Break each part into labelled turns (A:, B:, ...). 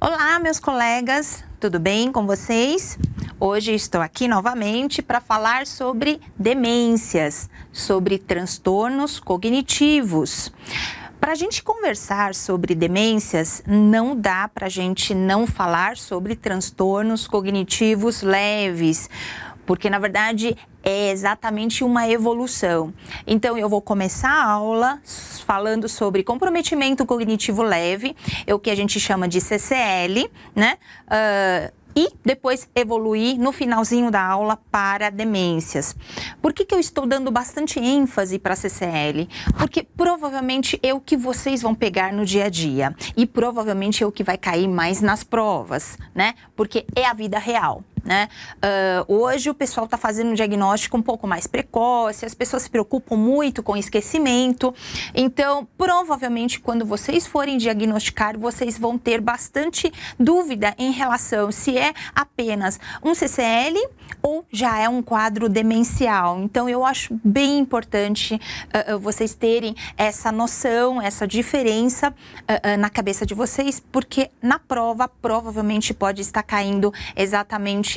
A: Olá, meus colegas, tudo bem com vocês? Hoje estou aqui novamente para falar sobre demências, sobre transtornos cognitivos. Para a gente conversar sobre demências, não dá para a gente não falar sobre transtornos cognitivos leves, porque na verdade é exatamente uma evolução. Então eu vou começar a aula falando sobre comprometimento cognitivo leve, é o que a gente chama de CCL, né? E depois evoluir no finalzinho da aula para demências. Por que eu estou dando bastante ênfase para a CCL? Porque provavelmente é o que vocês vão pegar no dia a dia e provavelmente é o que vai cair mais nas provas, né? Porque é a vida real. Né? Hoje o pessoal está fazendo um diagnóstico um pouco mais precoce, as pessoas se preocupam muito com esquecimento, então provavelmente quando vocês forem diagnosticar, vocês vão ter bastante dúvida em relação se é apenas um CCL ou já é um quadro demencial. Então eu acho bem importante vocês terem essa noção, essa diferença na cabeça de vocês, porque na prova provavelmente pode estar caindo exatamente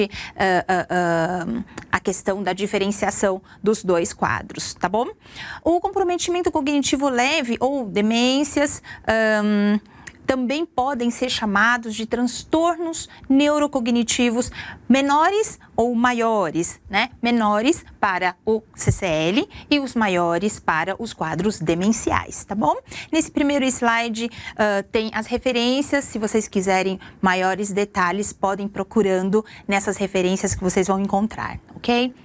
A: a questão da diferenciação dos dois quadros, tá bom? O comprometimento cognitivo leve ou demências também podem ser chamados de transtornos neurocognitivos menores ou maiores, né? Menores para o CCL e os maiores para os quadros demenciais, tá bom? Nesse primeiro slide tem as referências, se vocês quiserem maiores detalhes, podem ir procurando nessas referências que vocês vão encontrar, ok?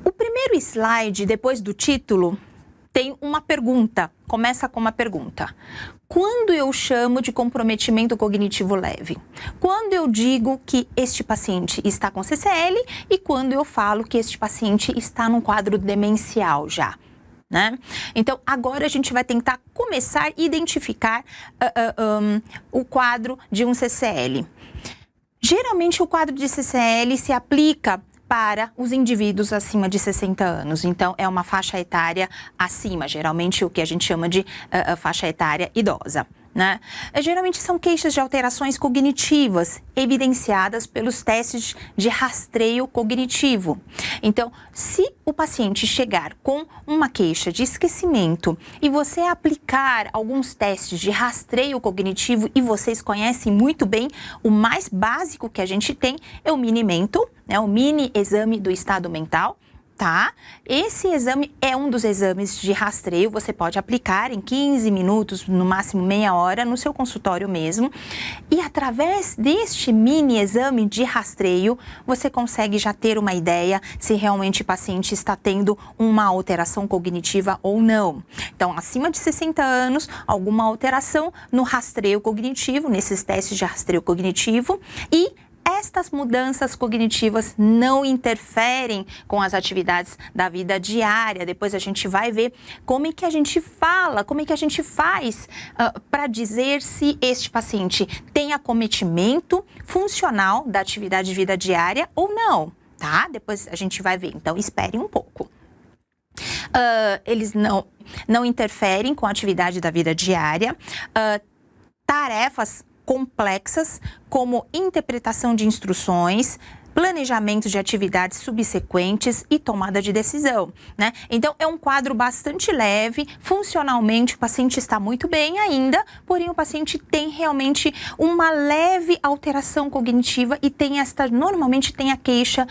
A: O primeiro slide, depois do título, tem uma pergunta, começa com uma pergunta. Quando eu chamo de comprometimento cognitivo leve? Quando eu digo que este paciente está com CCL e quando eu falo que este paciente está num quadro demencial já, né? Então, agora a gente vai tentar começar a identificar o quadro de um CCL. Geralmente, o quadro de CCL se aplica para os indivíduos acima de 60 anos. Então, é uma faixa etária acima, geralmente o que a gente chama de faixa etária idosa, né? Geralmente são queixas de alterações cognitivas evidenciadas pelos testes de rastreio cognitivo. Então, se o paciente chegar com uma queixa de esquecimento e você aplicar alguns testes de rastreio cognitivo, e vocês conhecem muito bem, o mais básico que a gente tem é o Mini-Mento, né? O mini exame do estado mental. Tá? Esse exame é um dos exames de rastreio, você pode aplicar em 15 minutos, no máximo meia hora, no seu consultório mesmo. E através deste mini exame de rastreio, você consegue já ter uma ideia se realmente o paciente está tendo uma alteração cognitiva ou não. Então, acima de 60 anos, alguma alteração no rastreio cognitivo, nesses testes de rastreio cognitivo, e estas mudanças cognitivas não interferem com as atividades da vida diária. Depois a gente vai ver como é que a gente fala, como é que a gente faz para dizer se este paciente tem acometimento funcional da atividade de vida diária ou não, tá? Depois a gente vai ver, então espere um pouco. Eles não interferem com a atividade da vida diária. Tarefas complexas, como interpretação de instruções, planejamento de atividades subsequentes e tomada de decisão, né? Então, é um quadro bastante leve, funcionalmente o paciente está muito bem ainda, porém o paciente tem realmente uma leve alteração cognitiva e normalmente tem a queixa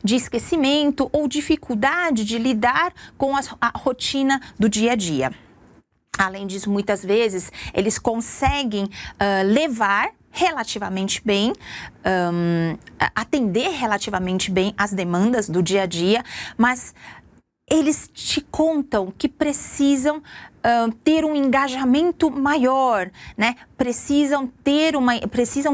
A: de esquecimento ou dificuldade de lidar com a rotina do dia a dia. Além disso, muitas vezes, eles conseguem levar relativamente bem, atender relativamente bem as demandas do dia a dia, mas eles te contam que precisam ter um engajamento maior, né? Precisam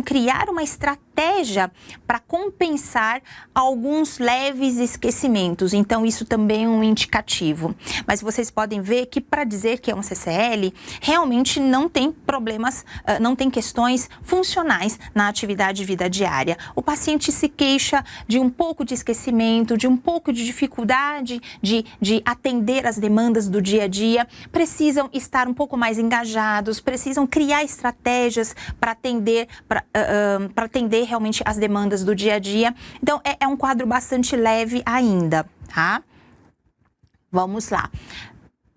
A: criar uma estratégia para compensar alguns leves esquecimentos. Então, isso também é um indicativo. Mas vocês podem ver que para dizer que é um CCL, realmente não tem problemas, não tem questões funcionais na atividade de vida diária. O paciente se queixa de um pouco de esquecimento, de um pouco de dificuldade de atender as demandas do dia a dia, precisa precisam estar um pouco mais engajados, precisam criar estratégias para atender realmente as demandas do dia a dia. Então, é um quadro bastante leve ainda, tá? Vamos lá.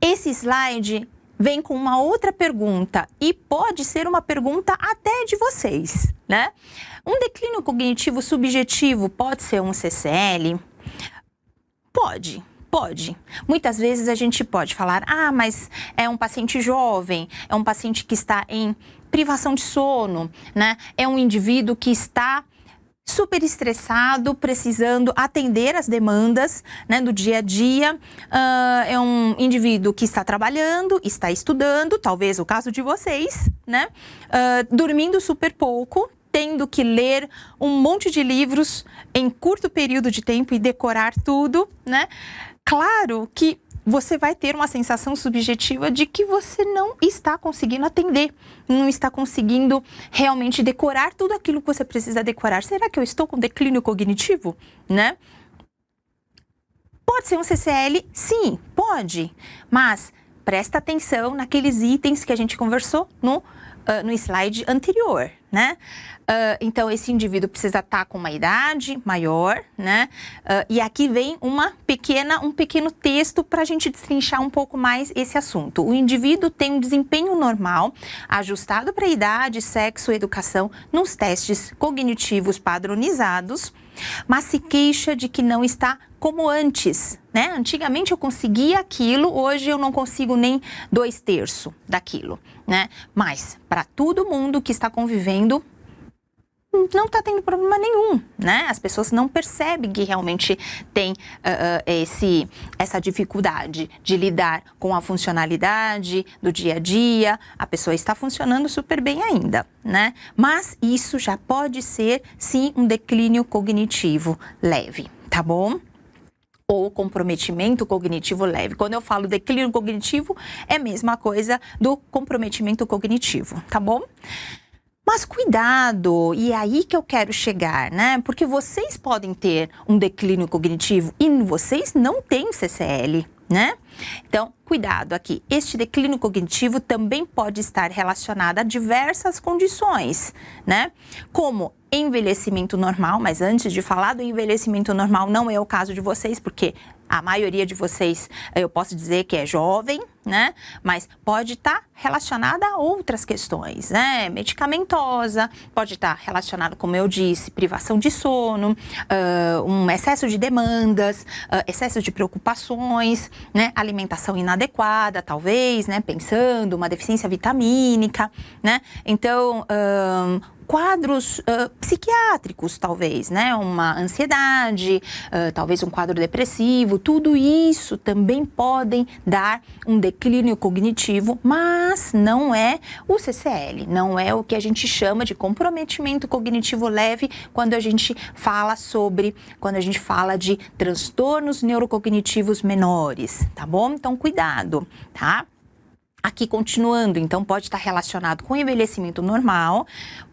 A: Esse slide vem com uma outra pergunta e pode ser uma pergunta até de vocês, né? Um declínio cognitivo subjetivo pode ser um CCL? Pode. Muitas vezes a gente pode falar, mas é um paciente jovem, é um paciente que está em privação de sono, né? É um indivíduo que está super estressado, precisando atender as demandas, né, do dia a dia. É um indivíduo que está trabalhando, está estudando, talvez o caso de vocês, né? Dormindo super pouco, tendo que ler um monte de livros em curto período de tempo e decorar tudo, né? Claro que você vai ter uma sensação subjetiva de que você não está conseguindo atender, não está conseguindo realmente decorar tudo aquilo que você precisa decorar. Será que eu estou com declínio cognitivo, né? Pode ser um CCL? Sim, pode, mas presta atenção naqueles itens que a gente conversou no slide anterior, né? Então, esse indivíduo precisa estar com uma idade maior, né? E aqui vem um pequeno texto para a gente destrinchar um pouco mais esse assunto. O indivíduo tem um desempenho normal, ajustado para a idade, sexo e educação nos testes cognitivos padronizados, mas se queixa de que não está como antes, né? Antigamente eu conseguia aquilo, hoje eu não consigo nem 2/3 daquilo, né? Mas para todo mundo que está convivendo, não está tendo problema nenhum, né? As pessoas não percebem que realmente tem essa dificuldade de lidar com a funcionalidade do dia a dia. A pessoa está funcionando super bem ainda, né? Mas isso já pode ser, sim, um declínio cognitivo leve, tá bom? Ou comprometimento cognitivo leve. Quando eu falo declínio cognitivo, é a mesma coisa do comprometimento cognitivo, tá bom? Mas cuidado, e é aí que eu quero chegar, né? Porque vocês podem ter um declínio cognitivo e vocês não têm CCL, né? Então, cuidado aqui. Este declínio cognitivo também pode estar relacionado a diversas condições, né? Como envelhecimento normal, mas antes de falar do envelhecimento normal, não é o caso de vocês, porque a maioria de vocês, eu posso dizer que é jovem, né? Mas pode estar relacionada a outras questões, né? Medicamentosa, pode estar relacionado, como eu disse, privação de sono, um excesso de demandas, excesso de preocupações, né? Alimentação inadequada, talvez, né? Pensando, uma deficiência vitamínica, né? Então, quadros psiquiátricos, talvez, né? Uma ansiedade, talvez um quadro depressivo, tudo isso também podem dar um declínio cognitivo, mas não é o CCL, não é o que a gente chama de comprometimento cognitivo leve quando a gente fala de transtornos neurocognitivos menores, tá bom? Então, cuidado, tá? Aqui, continuando, então, pode estar relacionado com envelhecimento normal,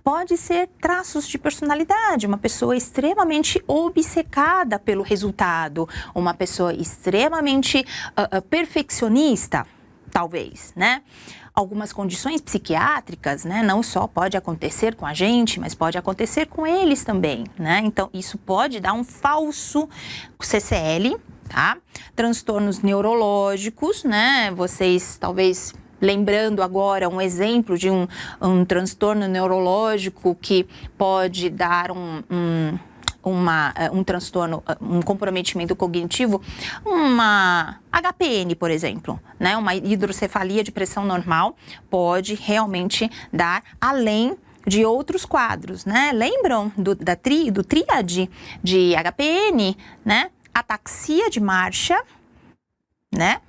A: pode ser traços de personalidade, uma pessoa extremamente obcecada pelo resultado, uma pessoa extremamente perfeccionista, talvez, né? Algumas condições psiquiátricas, né? Não só pode acontecer com a gente, mas pode acontecer com eles também, né? Então, isso pode dar um falso CCL, tá? Transtornos neurológicos, né? Vocês talvez lembrando agora um exemplo de um transtorno neurológico que pode dar um transtorno, um comprometimento cognitivo, uma HPN, por exemplo, né? Uma hidrocefalia de pressão normal pode realmente dar além de outros quadros, né? Lembram do tríade de HPN, né? Ataxia de marcha, né?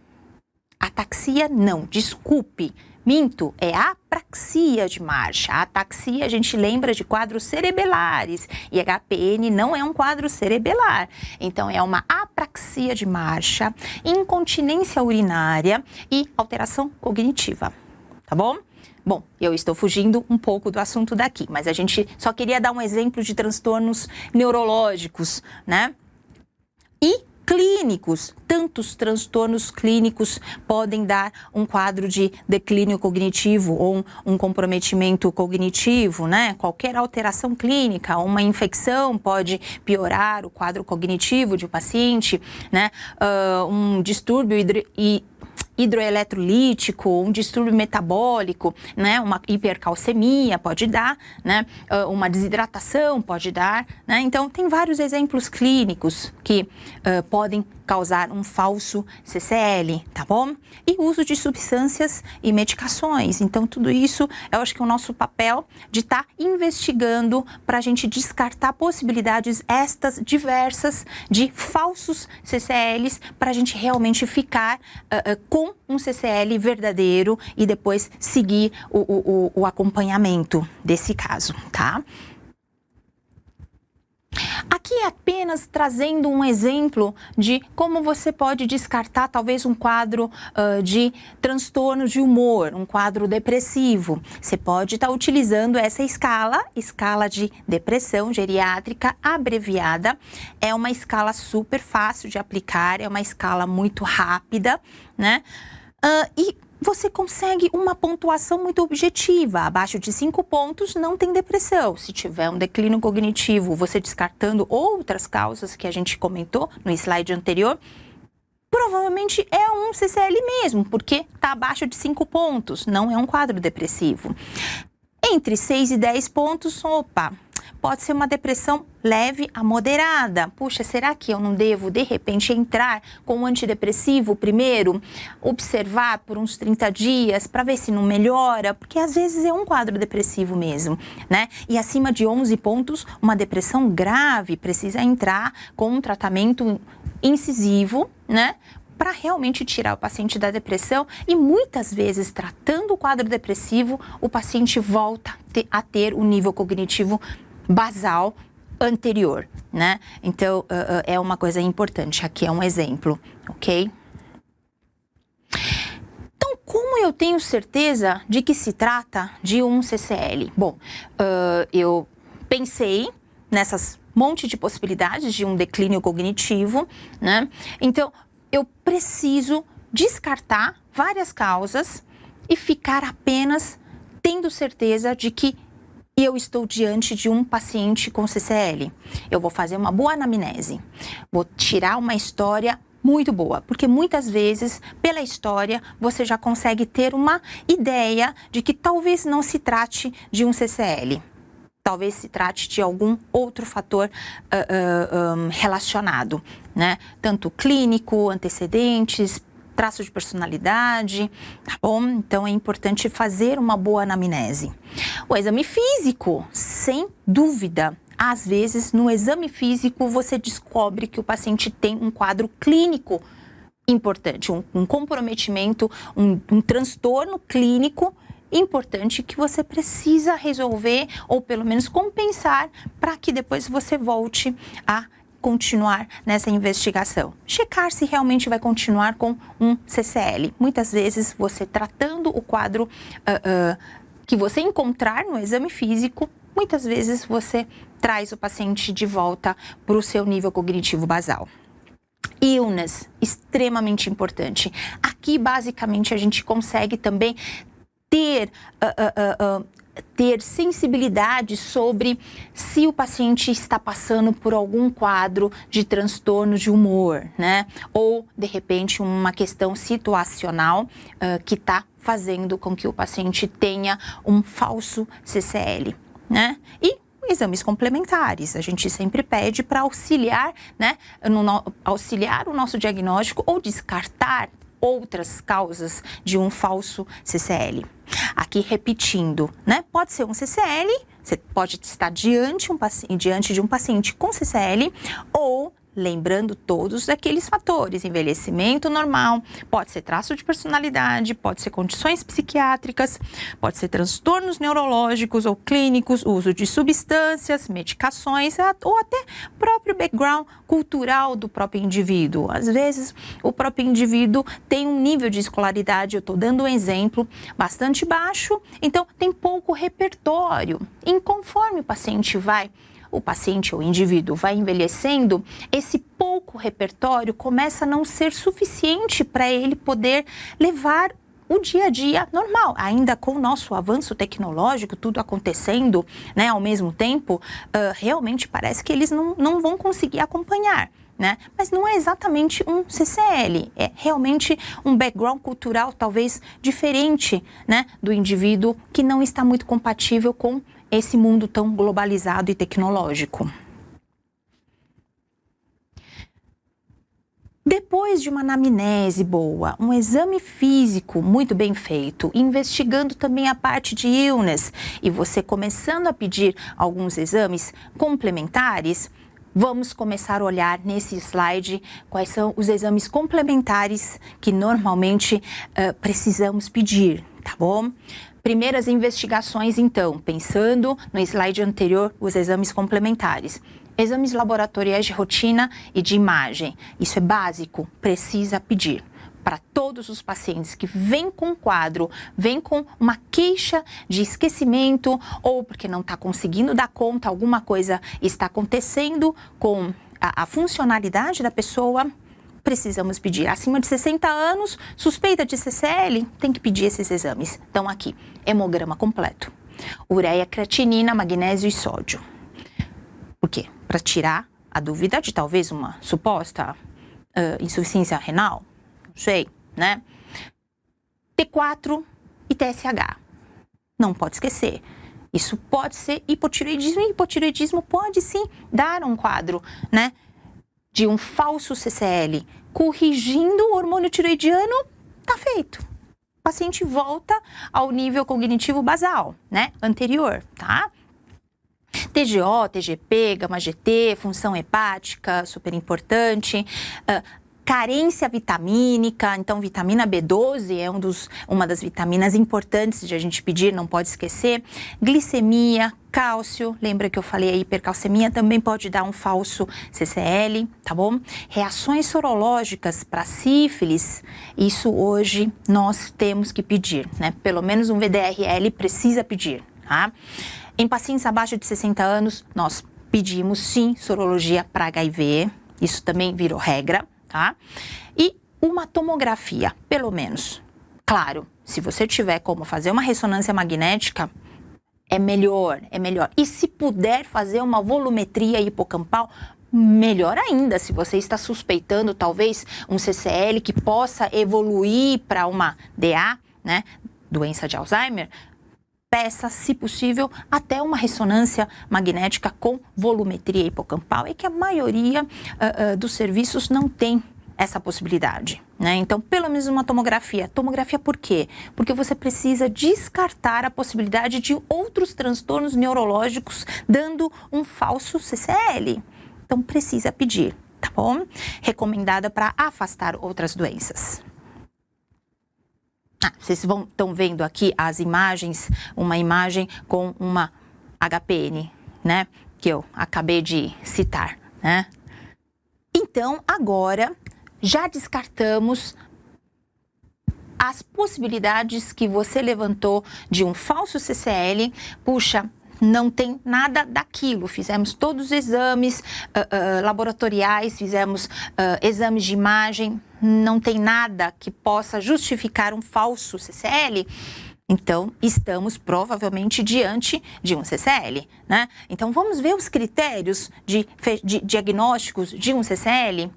A: Ataxia não, desculpe, minto, é apraxia de marcha. A ataxia a gente lembra de quadros cerebelares e HPN não é um quadro cerebelar. Então é uma apraxia de marcha, incontinência urinária e alteração cognitiva, tá bom? Bom, eu estou fugindo um pouco do assunto daqui, mas a gente só queria dar um exemplo de transtornos neurológicos, né? E clínicos. Tantos transtornos clínicos podem dar um quadro de declínio cognitivo ou um comprometimento cognitivo, né? Qualquer alteração clínica, uma infecção pode piorar o quadro cognitivo de um paciente, né? Um distúrbio hidroeletrolítico, um distúrbio metabólico, né? Uma hipercalcemia pode dar, né? Uma desidratação pode dar, né? Então, tem vários exemplos clínicos que podem causar um falso CCL, tá bom? E uso de substâncias e medicações. Então, tudo isso, eu acho que é o nosso papel de estar investigando para a gente descartar possibilidades estas diversas de falsos CCLs para a gente realmente ficar com um CCL verdadeiro e depois seguir o acompanhamento desse caso, tá? Aqui é apenas trazendo um exemplo de como você pode descartar talvez um quadro de transtorno de humor, um quadro depressivo. Você pode estar utilizando essa escala de depressão geriátrica abreviada. É uma escala super fácil de aplicar, é uma escala muito rápida, né? E você consegue uma pontuação muito objetiva. Abaixo de 5 pontos não tem depressão. Se tiver um declínio cognitivo, você descartando outras causas que a gente comentou no slide anterior, provavelmente é um CCL mesmo, porque está abaixo de 5 pontos, não é um quadro depressivo. Entre 6 e 10 pontos, opa, pode ser uma depressão leve a moderada. Puxa, será que eu não devo, de repente, entrar com um antidepressivo primeiro? Observar por uns 30 dias para ver se não melhora? Porque às vezes é um quadro depressivo mesmo, né? E acima de 11 pontos, uma depressão grave precisa entrar com um tratamento incisivo, né? Para realmente tirar o paciente da depressão e muitas vezes, tratando o quadro depressivo, o paciente volta a ter o nível cognitivo basal anterior, né? Então, é uma coisa importante. Aqui é um exemplo, ok? Então, como eu tenho certeza de que se trata de um CCL? Bom, eu pensei nessas monte de possibilidades de um declínio cognitivo, né? Então, eu preciso descartar várias causas e ficar apenas tendo certeza de que eu estou diante de um paciente com CCL. Eu vou fazer uma boa anamnese, vou tirar uma história muito boa, porque muitas vezes, pela história, você já consegue ter uma ideia de que talvez não se trate de um CCL. Talvez se trate de algum outro fator relacionado, né? Tanto clínico, antecedentes, traço de personalidade, tá bom? Então, é importante fazer uma boa anamnese. O exame físico, sem dúvida. Às vezes, no exame físico, você descobre que o paciente tem um quadro clínico importante, um comprometimento, um transtorno clínico importante que você precisa resolver ou pelo menos compensar para que depois você volte a continuar nessa investigação. Checar se realmente vai continuar com um CCL. Muitas vezes você tratando o quadro que você encontrar no exame físico, muitas vezes você traz o paciente de volta para o seu nível cognitivo basal. Illness, extremamente importante. Aqui, basicamente, a gente consegue também ter sensibilidade sobre se o paciente está passando por algum quadro de transtorno de humor, né? Ou, de repente, uma questão situacional que está fazendo com que o paciente tenha um falso CCL, né? E exames complementares, a gente sempre pede para auxiliar, né? Auxiliar o nosso diagnóstico ou descartar outras causas de um falso CCL. Aqui repetindo, né? Pode ser um CCL, você pode estar diante de um paciente com CCL ou lembrando todos aqueles fatores, envelhecimento normal, pode ser traço de personalidade, pode ser condições psiquiátricas, pode ser transtornos neurológicos ou clínicos, uso de substâncias, medicações ou até próprio background cultural do próprio indivíduo. Às vezes, o próprio indivíduo tem um nível de escolaridade, eu estou dando um exemplo, bastante baixo, então tem pouco repertório. E conforme o paciente vai o paciente ou o indivíduo vai envelhecendo, esse pouco repertório começa a não ser suficiente para ele poder levar o dia a dia normal, ainda com o nosso avanço tecnológico, tudo acontecendo, né, ao mesmo tempo, realmente parece que eles não vão conseguir acompanhar. Né? Mas não é exatamente um CCL, é realmente um background cultural talvez diferente, né, do indivíduo que não está muito compatível com esse mundo tão globalizado e tecnológico. Depois de uma anamnese boa, um exame físico muito bem feito, investigando também a parte de illness e você começando a pedir alguns exames complementares, vamos começar a olhar nesse slide quais são os exames complementares que normalmente precisamos pedir, tá bom? Primeiras investigações, então, pensando no slide anterior, os exames complementares. Exames laboratoriais de rotina e de imagem. Isso é básico, precisa pedir. Para todos os pacientes que vêm com quadro, vêm com uma queixa de esquecimento ou porque não está conseguindo dar conta, alguma coisa está acontecendo com a funcionalidade da pessoa, precisamos pedir. Acima de 60 anos, suspeita de CCL, tem que pedir esses exames. Então aqui, hemograma completo, ureia, creatinina, magnésio e sódio. Por quê? Para tirar a dúvida de talvez uma suposta insuficiência renal. Não sei, né? T4 e TSH. Não pode esquecer. Isso pode ser hipotireoidismo e hipotireoidismo pode sim dar um quadro, né, de um falso CCL. Corrigindo o hormônio tireoidiano, tá feito. O paciente volta ao nível cognitivo basal, né, anterior, tá? TGO, TGP, gama-GT, função hepática, super importante. Carência vitamínica, então vitamina B12 é uma das vitaminas importantes de a gente pedir, não pode esquecer. Glicemia, cálcio, lembra que eu falei a hipercalcemia também pode dar um falso CCL, tá bom? Reações sorológicas para sífilis, isso hoje nós temos que pedir, né? Pelo menos um VDRL precisa pedir, tá? Em pacientes abaixo de 60 anos, nós pedimos sim sorologia para HIV, isso também virou regra. Tá? E uma tomografia, pelo menos. Claro, se você tiver como fazer uma ressonância magnética, é melhor, é melhor. E se puder fazer uma volumetria hipocampal, melhor ainda. Se você está suspeitando talvez um CCL que possa evoluir para uma DA, né, doença de Alzheimer, peça, se possível, até uma ressonância magnética com volumetria hipocampal, é que a maioria dos serviços não tem essa possibilidade, né? Então, pelo menos uma tomografia. Tomografia por quê? Porque você precisa descartar a possibilidade de outros transtornos neurológicos dando um falso CCL. Então, precisa pedir, tá bom? Recomendada para afastar outras doenças. Vocês estão vendo aqui as imagens, uma imagem com uma HPN, né? Que eu acabei de citar, né? Então, agora, já descartamos as possibilidades que você levantou de um falso CCL. Puxa, não tem nada daquilo. Fizemos todos os exames laboratoriais, fizemos exames de imagem, não tem nada que possa justificar um falso CCL. Então, estamos provavelmente diante de um CCL, né? Então, vamos ver os critérios de diagnósticos de um CCL.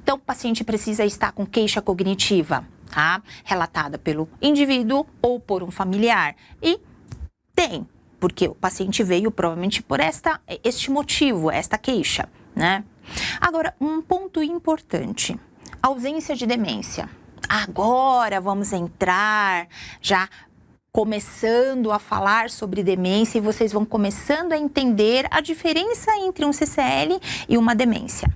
A: Então, o paciente precisa estar com queixa cognitiva, tá? Relatada pelo indivíduo ou por um familiar. E tem, porque o paciente veio provavelmente por este motivo, esta queixa, né? Agora, um ponto importante, ausência de demência. Agora vamos entrar já começando a falar sobre demência e vocês vão começando a entender a diferença entre um CCL e uma demência.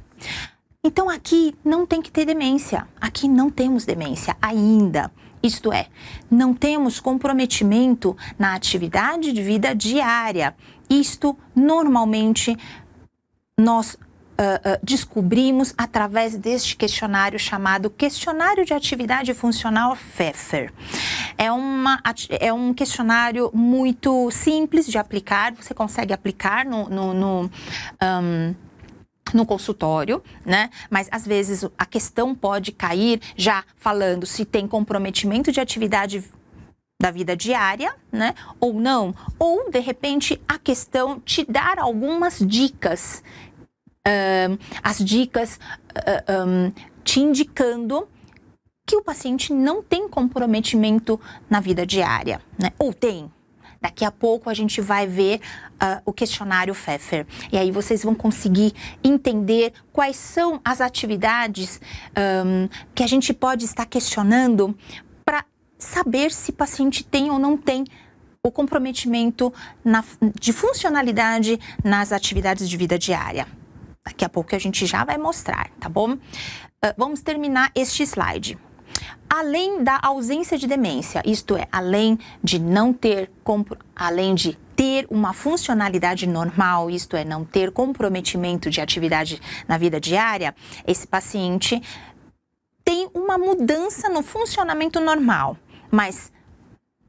A: Então aqui não tem que ter demência, aqui não temos demência ainda. Isto é, não temos comprometimento na atividade de vida diária. Isto, normalmente, nós descobrimos através deste questionário chamado Questionário de Atividade Funcional Pfeffer. É um questionário muito simples de aplicar, você consegue aplicar no consultório, né? Mas às vezes a questão pode cair já falando se tem comprometimento de atividade da vida diária, né? Ou não. Ou, de repente, a questão te dar algumas dicas. As dicas te indicando que o paciente não tem comprometimento na vida diária, né? Ou tem. Daqui a pouco a gente vai ver o questionário Pfeffer. E aí vocês vão conseguir entender quais são as atividades que a gente pode estar questionando para saber se o paciente tem ou não tem o comprometimento de funcionalidade nas atividades de vida diária. Daqui a pouco a gente já vai mostrar, tá bom? Vamos terminar este slide. Além da ausência de demência, isto é, além de ter uma funcionalidade normal, isto é, não ter comprometimento de atividade na vida diária, esse paciente tem uma mudança no funcionamento normal, mas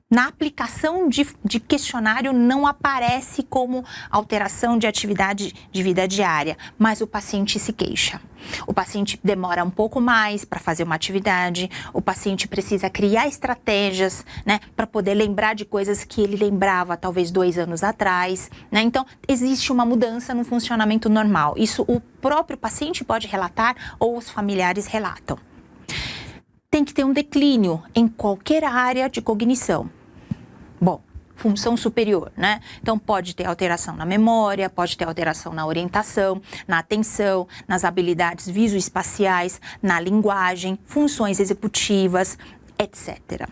A: na aplicação de questionário não aparece como alteração de atividade de vida diária, mas o paciente se queixa. O paciente demora um pouco mais para fazer uma atividade, o paciente precisa criar estratégias, né, para poder lembrar de coisas que ele lembrava talvez 2 anos atrás, né? Então, existe uma mudança no funcionamento normal. Isso o próprio paciente pode relatar ou os familiares relatam. Tem que ter um declínio em qualquer área de cognição. Bom, função superior, né? Então, pode ter alteração na memória, pode ter alteração na orientação, na atenção, nas habilidades visoespaciais, na linguagem, funções executivas, etc.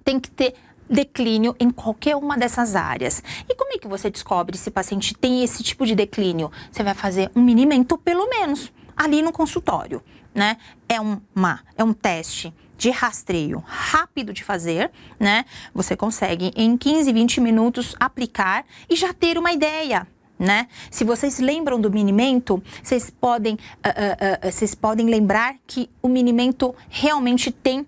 A: Tem que ter declínio em qualquer uma dessas áreas. E como é que você descobre se o paciente tem esse tipo de declínio? Você vai fazer um minimento, pelo menos, ali no consultório, né? É um teste de rastreio rápido de fazer, né? Você consegue em 15, 20 minutos aplicar e já ter uma ideia, né? Se vocês lembram do minimento, vocês podem lembrar que o minimento realmente tem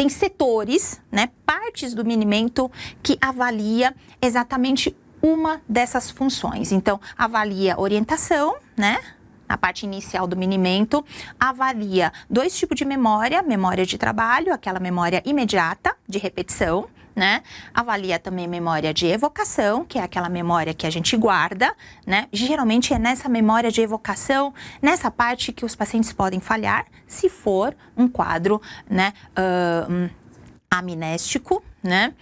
A: setores, né? Partes do minimento que avalia exatamente uma dessas funções. Então, avalia orientação, né? Na parte inicial do minimento, avalia 2 tipos de memória de trabalho, aquela memória imediata, de repetição, né? Avalia também memória de evocação, que é aquela memória que a gente guarda, né? Geralmente é nessa memória de evocação, nessa parte que os pacientes podem falhar, se for um quadro, né, amnéstico, né?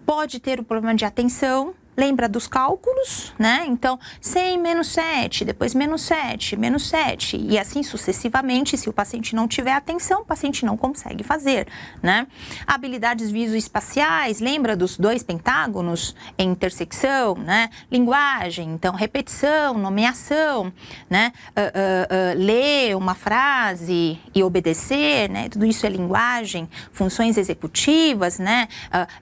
A: Pode ter o problema de atenção. Lembra dos cálculos, né? Então, 100 menos 7, depois menos 7, menos 7. E assim sucessivamente, se o paciente não tiver atenção, o paciente não consegue fazer, né? Habilidades visoespaciais, lembra dos 2 pentágonos em intersecção, né? Linguagem, então, repetição, nomeação, né? Ler uma frase e obedecer, né? Tudo isso é linguagem. Funções executivas, né?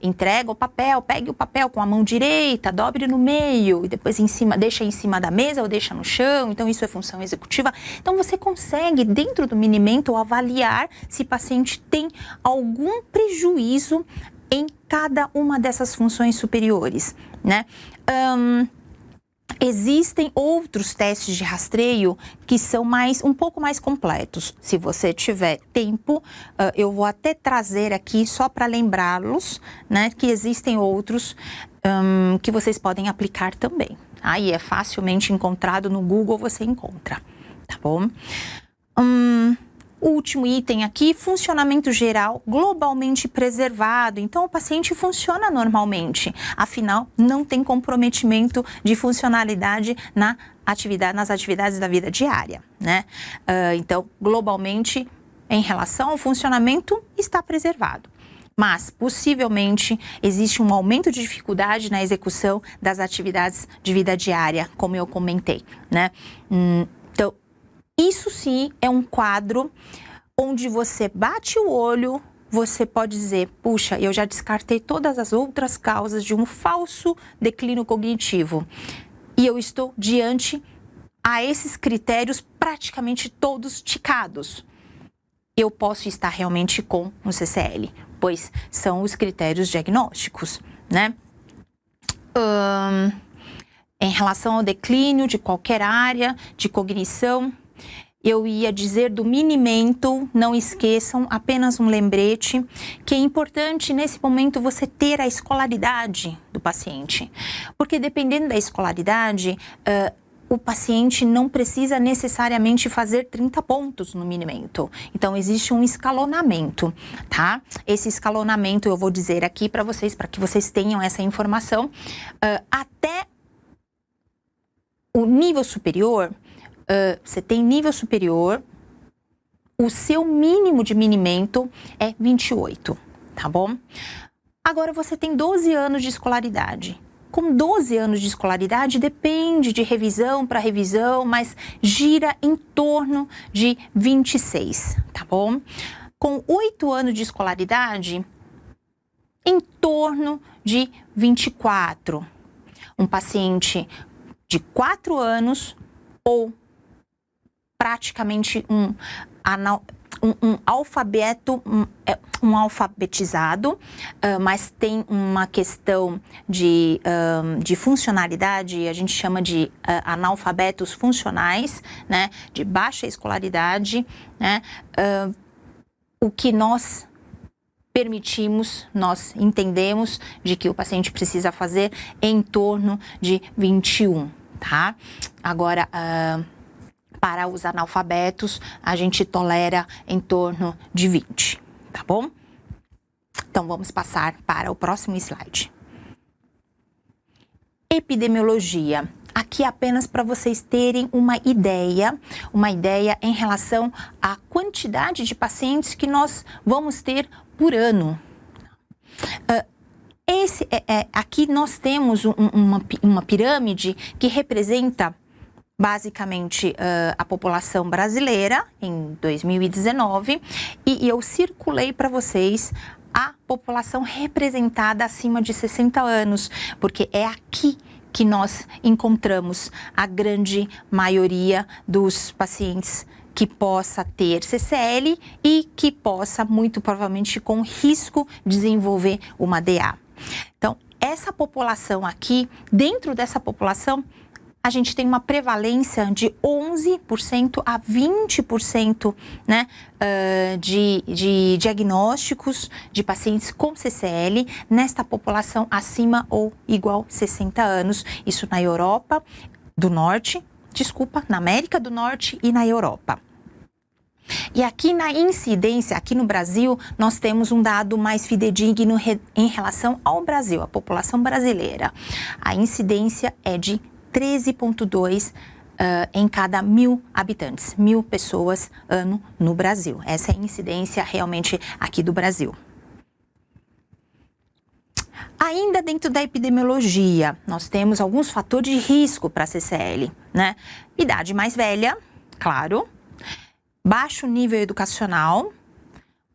A: Entrega o papel, pegue o papel com a mão direita, dobre no meio e depois deixa em cima da mesa ou deixa no chão. Então, isso é função executiva. Então, você consegue, dentro do minimento, avaliar se o paciente tem algum prejuízo em cada uma dessas funções superiores, né? Existem outros testes de rastreio que são um pouco mais completos. Se você tiver tempo, eu vou até trazer aqui só para lembrá-los, né, que existem outros que vocês podem aplicar também. Aí é facilmente encontrado no Google, você encontra, tá bom? O último item aqui, funcionamento geral globalmente preservado. Então, o paciente funciona normalmente, afinal, não tem comprometimento de funcionalidade nas atividades da vida diária, né? Então, globalmente, em relação ao funcionamento, está preservado. Mas, possivelmente, existe um aumento de dificuldade na execução das atividades de vida diária, como eu comentei, né? Então, isso sim é um quadro onde você bate o olho, você pode dizer, puxa, eu já descartei todas as outras causas de um falso declínio cognitivo e eu estou diante a esses critérios praticamente todos ticados, eu posso estar realmente com um CCL, pois são os critérios diagnósticos, né? Em relação ao declínio de qualquer área de cognição, eu ia dizer do Mini-Mental, não esqueçam, apenas um lembrete, que é importante nesse momento você ter a escolaridade do paciente, porque dependendo da escolaridade, o paciente não precisa necessariamente fazer 30 pontos no Mini-Mental. Então, existe um escalonamento, tá? Esse escalonamento eu vou dizer aqui para que vocês tenham essa informação. Até o nível superior, você tem nível superior, o seu mínimo de Mini-Mental é 28, tá bom? Agora, você tem 12 anos de escolaridade. Com 12 anos de escolaridade, depende de revisão para revisão, mas gira em torno de 26, tá bom? Com 8 anos de escolaridade, em torno de 24. Um paciente de 4 anos ou praticamente um alfabetizado, mas tem uma questão de funcionalidade, a gente chama de analfabetos funcionais, né, de baixa escolaridade, né, o que nós permitimos, nós entendemos de que o paciente precisa fazer em torno de 21, tá? Agora, para os analfabetos, a gente tolera em torno de 20, tá bom? Então, vamos passar para o próximo slide. Epidemiologia. Aqui apenas para vocês terem uma ideia em relação à quantidade de pacientes que nós vamos ter por ano. Aqui nós temos uma pirâmide que representa basicamente a população brasileira em 2019 e eu circulei para vocês a população representada acima de 60 anos, porque é aqui que nós encontramos a grande maioria dos pacientes que possa ter CCL e que possa, muito provavelmente, com risco, desenvolver uma DA. Então, essa população aqui, dentro dessa população, a gente tem uma prevalência de 11% a 20%, né, de diagnósticos de pacientes com CCL nesta população acima ou igual 60 anos. Isso na Europa do Norte, na América do Norte e na Europa. E aqui na incidência, aqui no Brasil, nós temos um dado mais fidedigno em relação ao Brasil, a população brasileira. A incidência é de 13,2 em cada 1.000 habitantes, 1.000 pessoas ano no Brasil. Essa é a incidência realmente aqui do Brasil. Ainda dentro da epidemiologia, nós temos alguns fatores de risco para a CCL, né? Idade mais velha, claro, baixo nível educacional,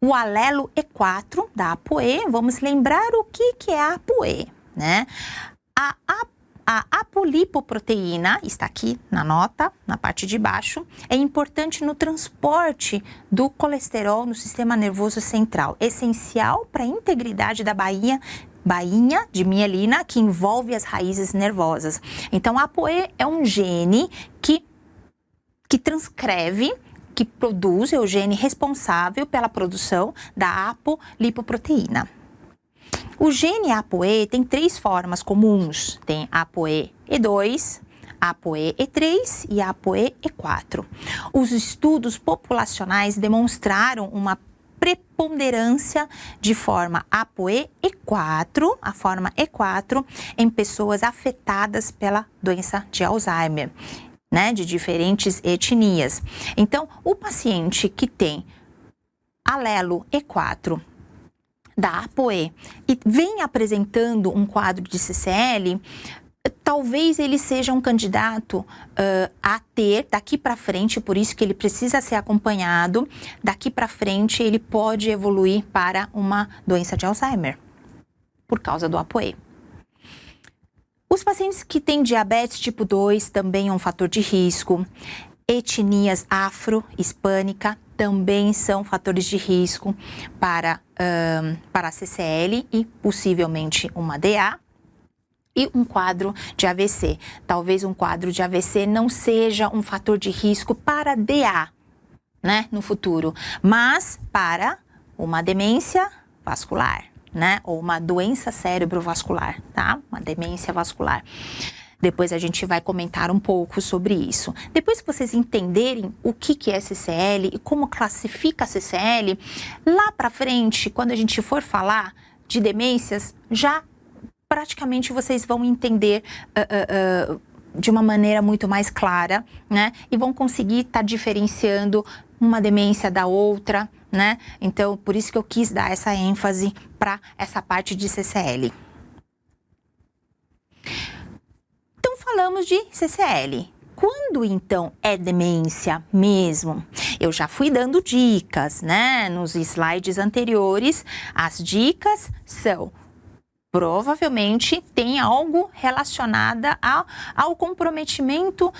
A: o alelo E4 da ApoE, vamos lembrar o que é a ApoE, né? A apolipoproteína, está aqui na nota, na parte de baixo, é importante no transporte do colesterol no sistema nervoso central, essencial para a integridade da bainha de mielina que envolve as raízes nervosas. Então, a ApoE é um gene que transcreve, que produz, é o gene responsável pela produção da apolipoproteína. O gene ApoE tem 3 formas comuns, tem ApoE E2, ApoE E3 e ApoE E4. Os estudos populacionais demonstraram uma preponderância de forma ApoE E4, a forma E4, em pessoas afetadas pela doença de Alzheimer, né, de diferentes etnias. Então, o paciente que tem alelo E4 da ApoE e vem apresentando um quadro de CCL, talvez ele seja um candidato a ter daqui para frente, por isso que ele precisa ser acompanhado, daqui para frente ele pode evoluir para uma doença de Alzheimer, por causa do ApoE. Os pacientes que têm diabetes tipo 2 também é um fator de risco. Etnias afro-hispânica também são fatores de risco para a CCL e possivelmente uma DA. E um quadro de AVC. Talvez um quadro de AVC não seja um fator de risco para DA, né, no futuro, mas para uma demência vascular, né, ou uma doença cerebrovascular, tá? Uma demência vascular. Depois a gente vai comentar um pouco sobre isso. Depois que vocês entenderem o que é CCL e como classifica a CCL, lá para frente, quando a gente for falar de demências, já praticamente vocês vão entender de uma maneira muito mais clara, né? E vão conseguir estar diferenciando uma demência da outra, né? Então, por isso que eu quis dar essa ênfase para essa parte de CCL. Então, falamos de CCL. Quando, então, é demência mesmo? Eu já fui dando dicas, né? Nos slides anteriores, as dicas são: provavelmente tem algo relacionado ao comprometimento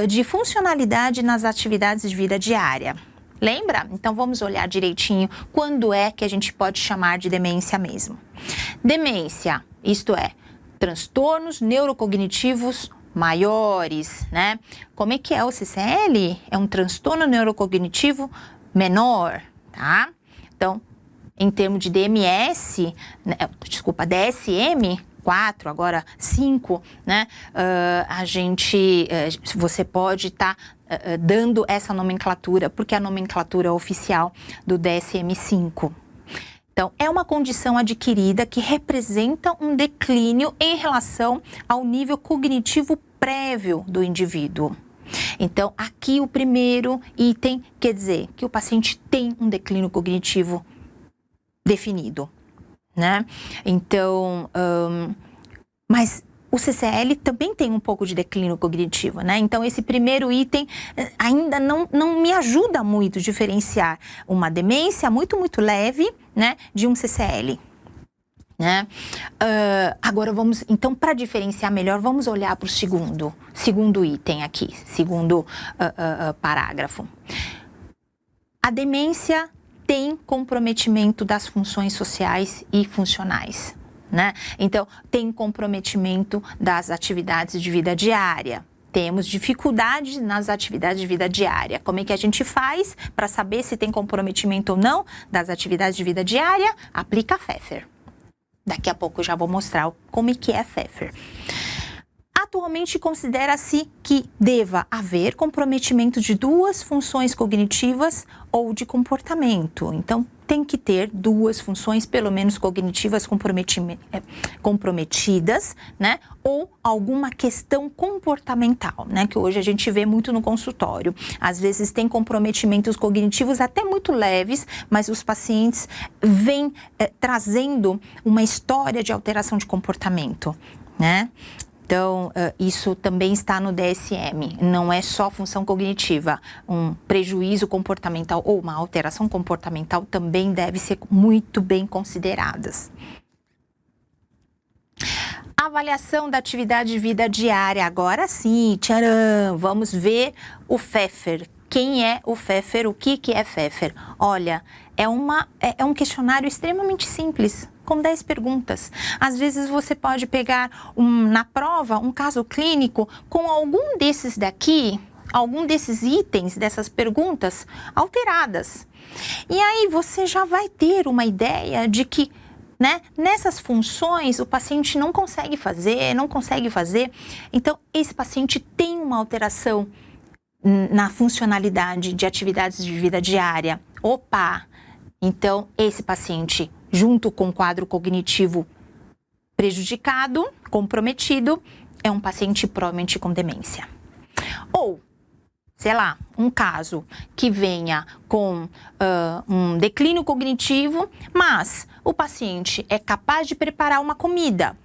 A: de funcionalidade nas atividades de vida diária. Lembra? Então vamos olhar direitinho quando é que a gente pode chamar de demência mesmo. Demência, isto é, transtornos neurocognitivos maiores, né? Como é que é o CCL? É um transtorno neurocognitivo menor, tá? Então, em termos de DMS, DSM 4, agora 5, né? Você pode estar dando essa nomenclatura, porque é a nomenclatura oficial do DSM-5. Então, é uma condição adquirida que representa um declínio em relação ao nível cognitivo prévio do indivíduo. Então, aqui o primeiro item quer dizer que o paciente tem um declínio cognitivo definido, né? Então, mas o CCL também tem um pouco de declínio cognitivo, né? Então, esse primeiro item ainda não me ajuda muito a diferenciar uma demência muito leve, né, de um CCL, né? Agora vamos, então, para diferenciar melhor, vamos olhar para o segundo item aqui, segundo parágrafo. A demência tem comprometimento das funções sociais e funcionais, né? Então, tem comprometimento das atividades de vida diária. Temos dificuldade nas atividades de vida diária. Como é que a gente faz para saber se tem comprometimento ou não das atividades de vida diária? Aplica a Pfeffer. Daqui a pouco eu já vou mostrar como é que é a Pfeffer. Atualmente considera-se que deva haver comprometimento de duas funções cognitivas ou de comportamento. Então, tem que ter duas funções, pelo menos cognitivas, comprometidas, né? Ou alguma questão comportamental, né? Que hoje a gente vê muito no consultório. Às vezes tem comprometimentos cognitivos até muito leves, mas os pacientes vêm trazendo uma história de alteração de comportamento, né? Então, isso também está no DSM, não é só função cognitiva. Um prejuízo comportamental ou uma alteração comportamental também deve ser muito bem consideradas. Avaliação da atividade de vida diária. Agora sim, tcharam, vamos ver o Pfeffer. Quem é o Pfeffer? O que é Pfeffer? Olha, é um questionário extremamente simples, com 10 perguntas. Às vezes você pode pegar na prova um caso clínico com algum desses daqui, algum desses itens, dessas perguntas alteradas. E aí você já vai ter uma ideia de que, né, nessas funções o paciente não consegue fazer. Então, esse paciente tem uma alteração na funcionalidade de atividades de vida diária. Opa! Então, esse paciente, junto com o quadro cognitivo prejudicado, comprometido, é um paciente provavelmente com demência. Ou, sei lá, um caso que venha com um declínio cognitivo, mas o paciente é capaz de preparar uma comida.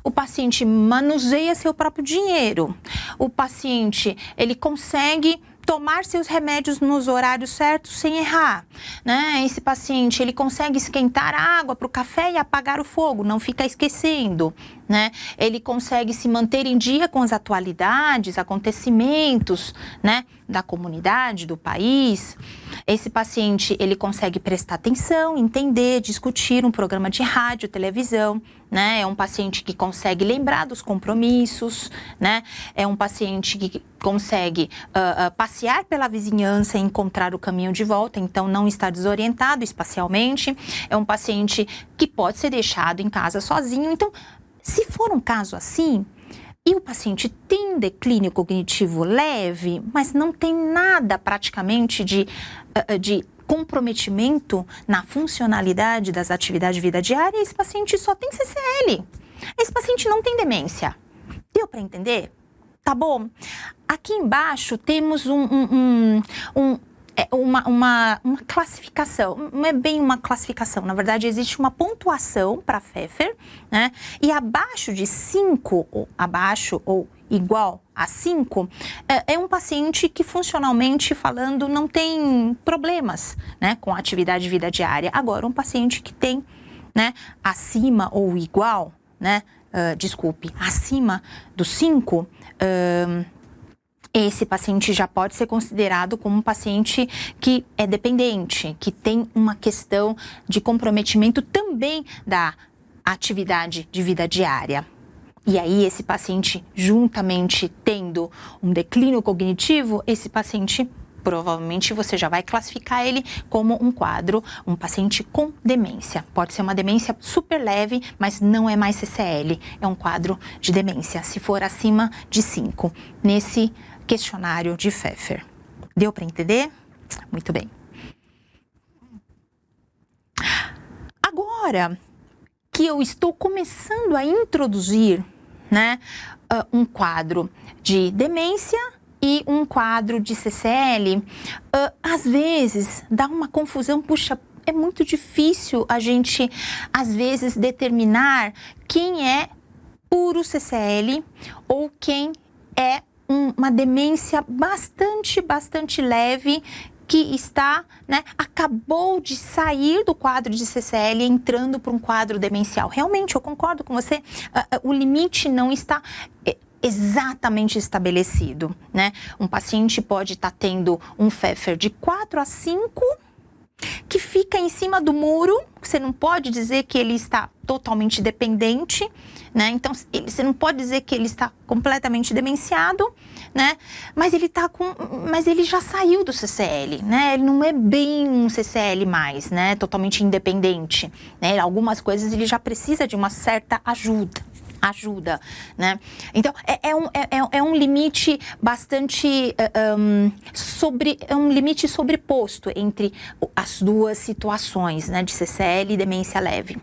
A: O paciente manuseia seu próprio dinheiro. O paciente, ele consegue tomar seus remédios nos horários certos sem errar, né? Esse paciente, ele consegue esquentar a água para o café e apagar o fogo, não fica esquecendo, né? Ele consegue se manter em dia com as atualidades, acontecimentos, né, da comunidade, do país. Esse paciente, ele consegue prestar atenção, entender, discutir um programa de rádio, televisão, né? É um paciente que consegue lembrar dos compromissos, né? É um paciente que consegue passear pela vizinhança e encontrar o caminho de volta, então não está desorientado espacialmente. É um paciente que pode ser deixado em casa sozinho. Então, se for um caso assim, e o paciente tem declínio cognitivo leve, mas não tem nada praticamente de comprometimento na funcionalidade das atividades de vida diária, esse paciente só tem CCL. Esse paciente não tem demência. Deu para entender? Tá bom? Aqui embaixo temos uma classificação, não é bem uma classificação, na verdade existe uma pontuação para Pfeffer, né? E abaixo de 5, abaixo ou igual a 5, é um paciente que funcionalmente falando não tem problemas, né, com a atividade de vida diária. Agora, um paciente que tem, né, acima ou igual, né, acima do 5, esse paciente já pode ser considerado como um paciente que é dependente, que tem uma questão de comprometimento também da atividade de vida diária. E aí, esse paciente, juntamente tendo um declínio cognitivo, esse paciente, provavelmente, você já vai classificar ele como um paciente com demência. Pode ser uma demência super leve, mas não é mais CCL, é um quadro de demência, se for acima de 5, nesse questionário de Pfeffer. Deu para entender? Muito bem. Agora que eu estou começando a introduzir, né, um quadro de demência e um quadro de CCL, às vezes dá uma confusão, puxa, é muito difícil a gente, às vezes, determinar quem é puro CCL ou quem é uma demência bastante leve, que está, né, acabou de sair do quadro de CCL entrando para um quadro demencial. Realmente, eu concordo com você, o limite não está exatamente estabelecido, né? Um paciente pode estar tendo um Pfeffer de 4 a 5, que fica em cima do muro, você não pode dizer que ele está totalmente dependente, né? Então, você não pode dizer que ele está completamente demenciado, né? Mas ele já saiu do CCL, né? Ele não é bem um CCL mais, né? Totalmente independente, né? Algumas coisas ele já precisa de uma certa ajuda, né? Então, é um limite bastante é um limite sobreposto entre as duas situações, né, de CCL e demência leve.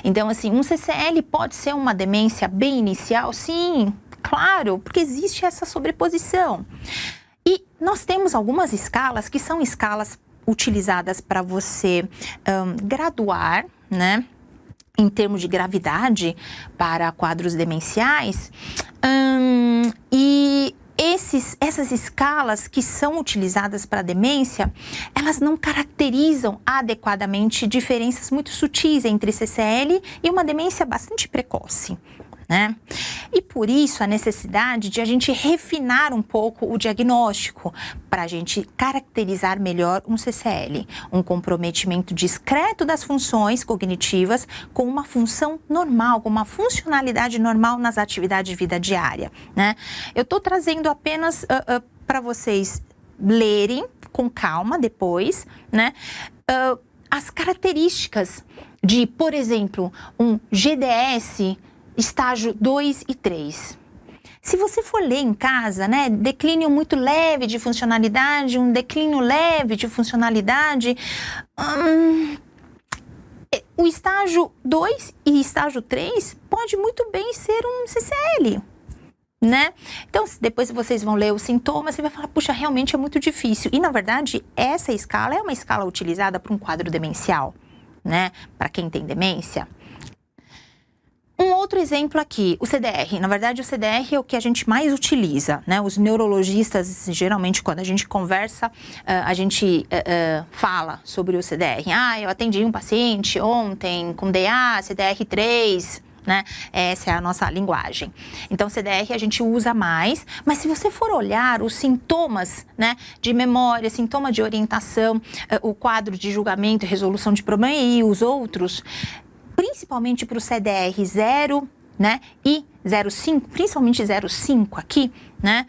A: Então, assim, um CCL pode ser uma demência bem inicial? Sim, claro, porque existe essa sobreposição. E nós temos algumas escalas que são escalas utilizadas para você graduar, né, em termos de gravidade para quadros demenciais, e essas escalas que são utilizadas para demência, elas não caracterizam adequadamente diferenças muito sutis entre CCL e uma demência bastante precoce, né? E por isso a necessidade de a gente refinar um pouco o diagnóstico para a gente caracterizar melhor um CCL, um comprometimento discreto das funções cognitivas com uma função normal, com uma funcionalidade normal nas atividades de vida diária, né? Eu estou trazendo apenas para vocês lerem com calma depois, né? As características de, por exemplo, um GDS estágio 2 e 3. Se você for ler em casa, né, declínio muito leve de funcionalidade, um declínio leve de funcionalidade, o estágio 2 e estágio 3 pode muito bem ser um CCL, né? Então, depois vocês vão ler os sintomas e vai falar, puxa, realmente é muito difícil. E, na verdade, essa escala é uma escala utilizada para um quadro demencial, né? Para quem tem demência. Um outro exemplo aqui, o CDR. Na verdade, o CDR é o que a gente mais utiliza, né? Os neurologistas, geralmente, quando a gente conversa, a gente fala sobre o CDR. Eu atendi um paciente ontem com DA, CDR3, né? Essa é a nossa linguagem. Então, CDR a gente usa mais, mas se você for olhar os sintomas, né, de memória, sintoma de orientação, o quadro de julgamento e resolução de problema e os outros, principalmente para o CDR 0, né, e 0,5, principalmente 0,5 aqui, né,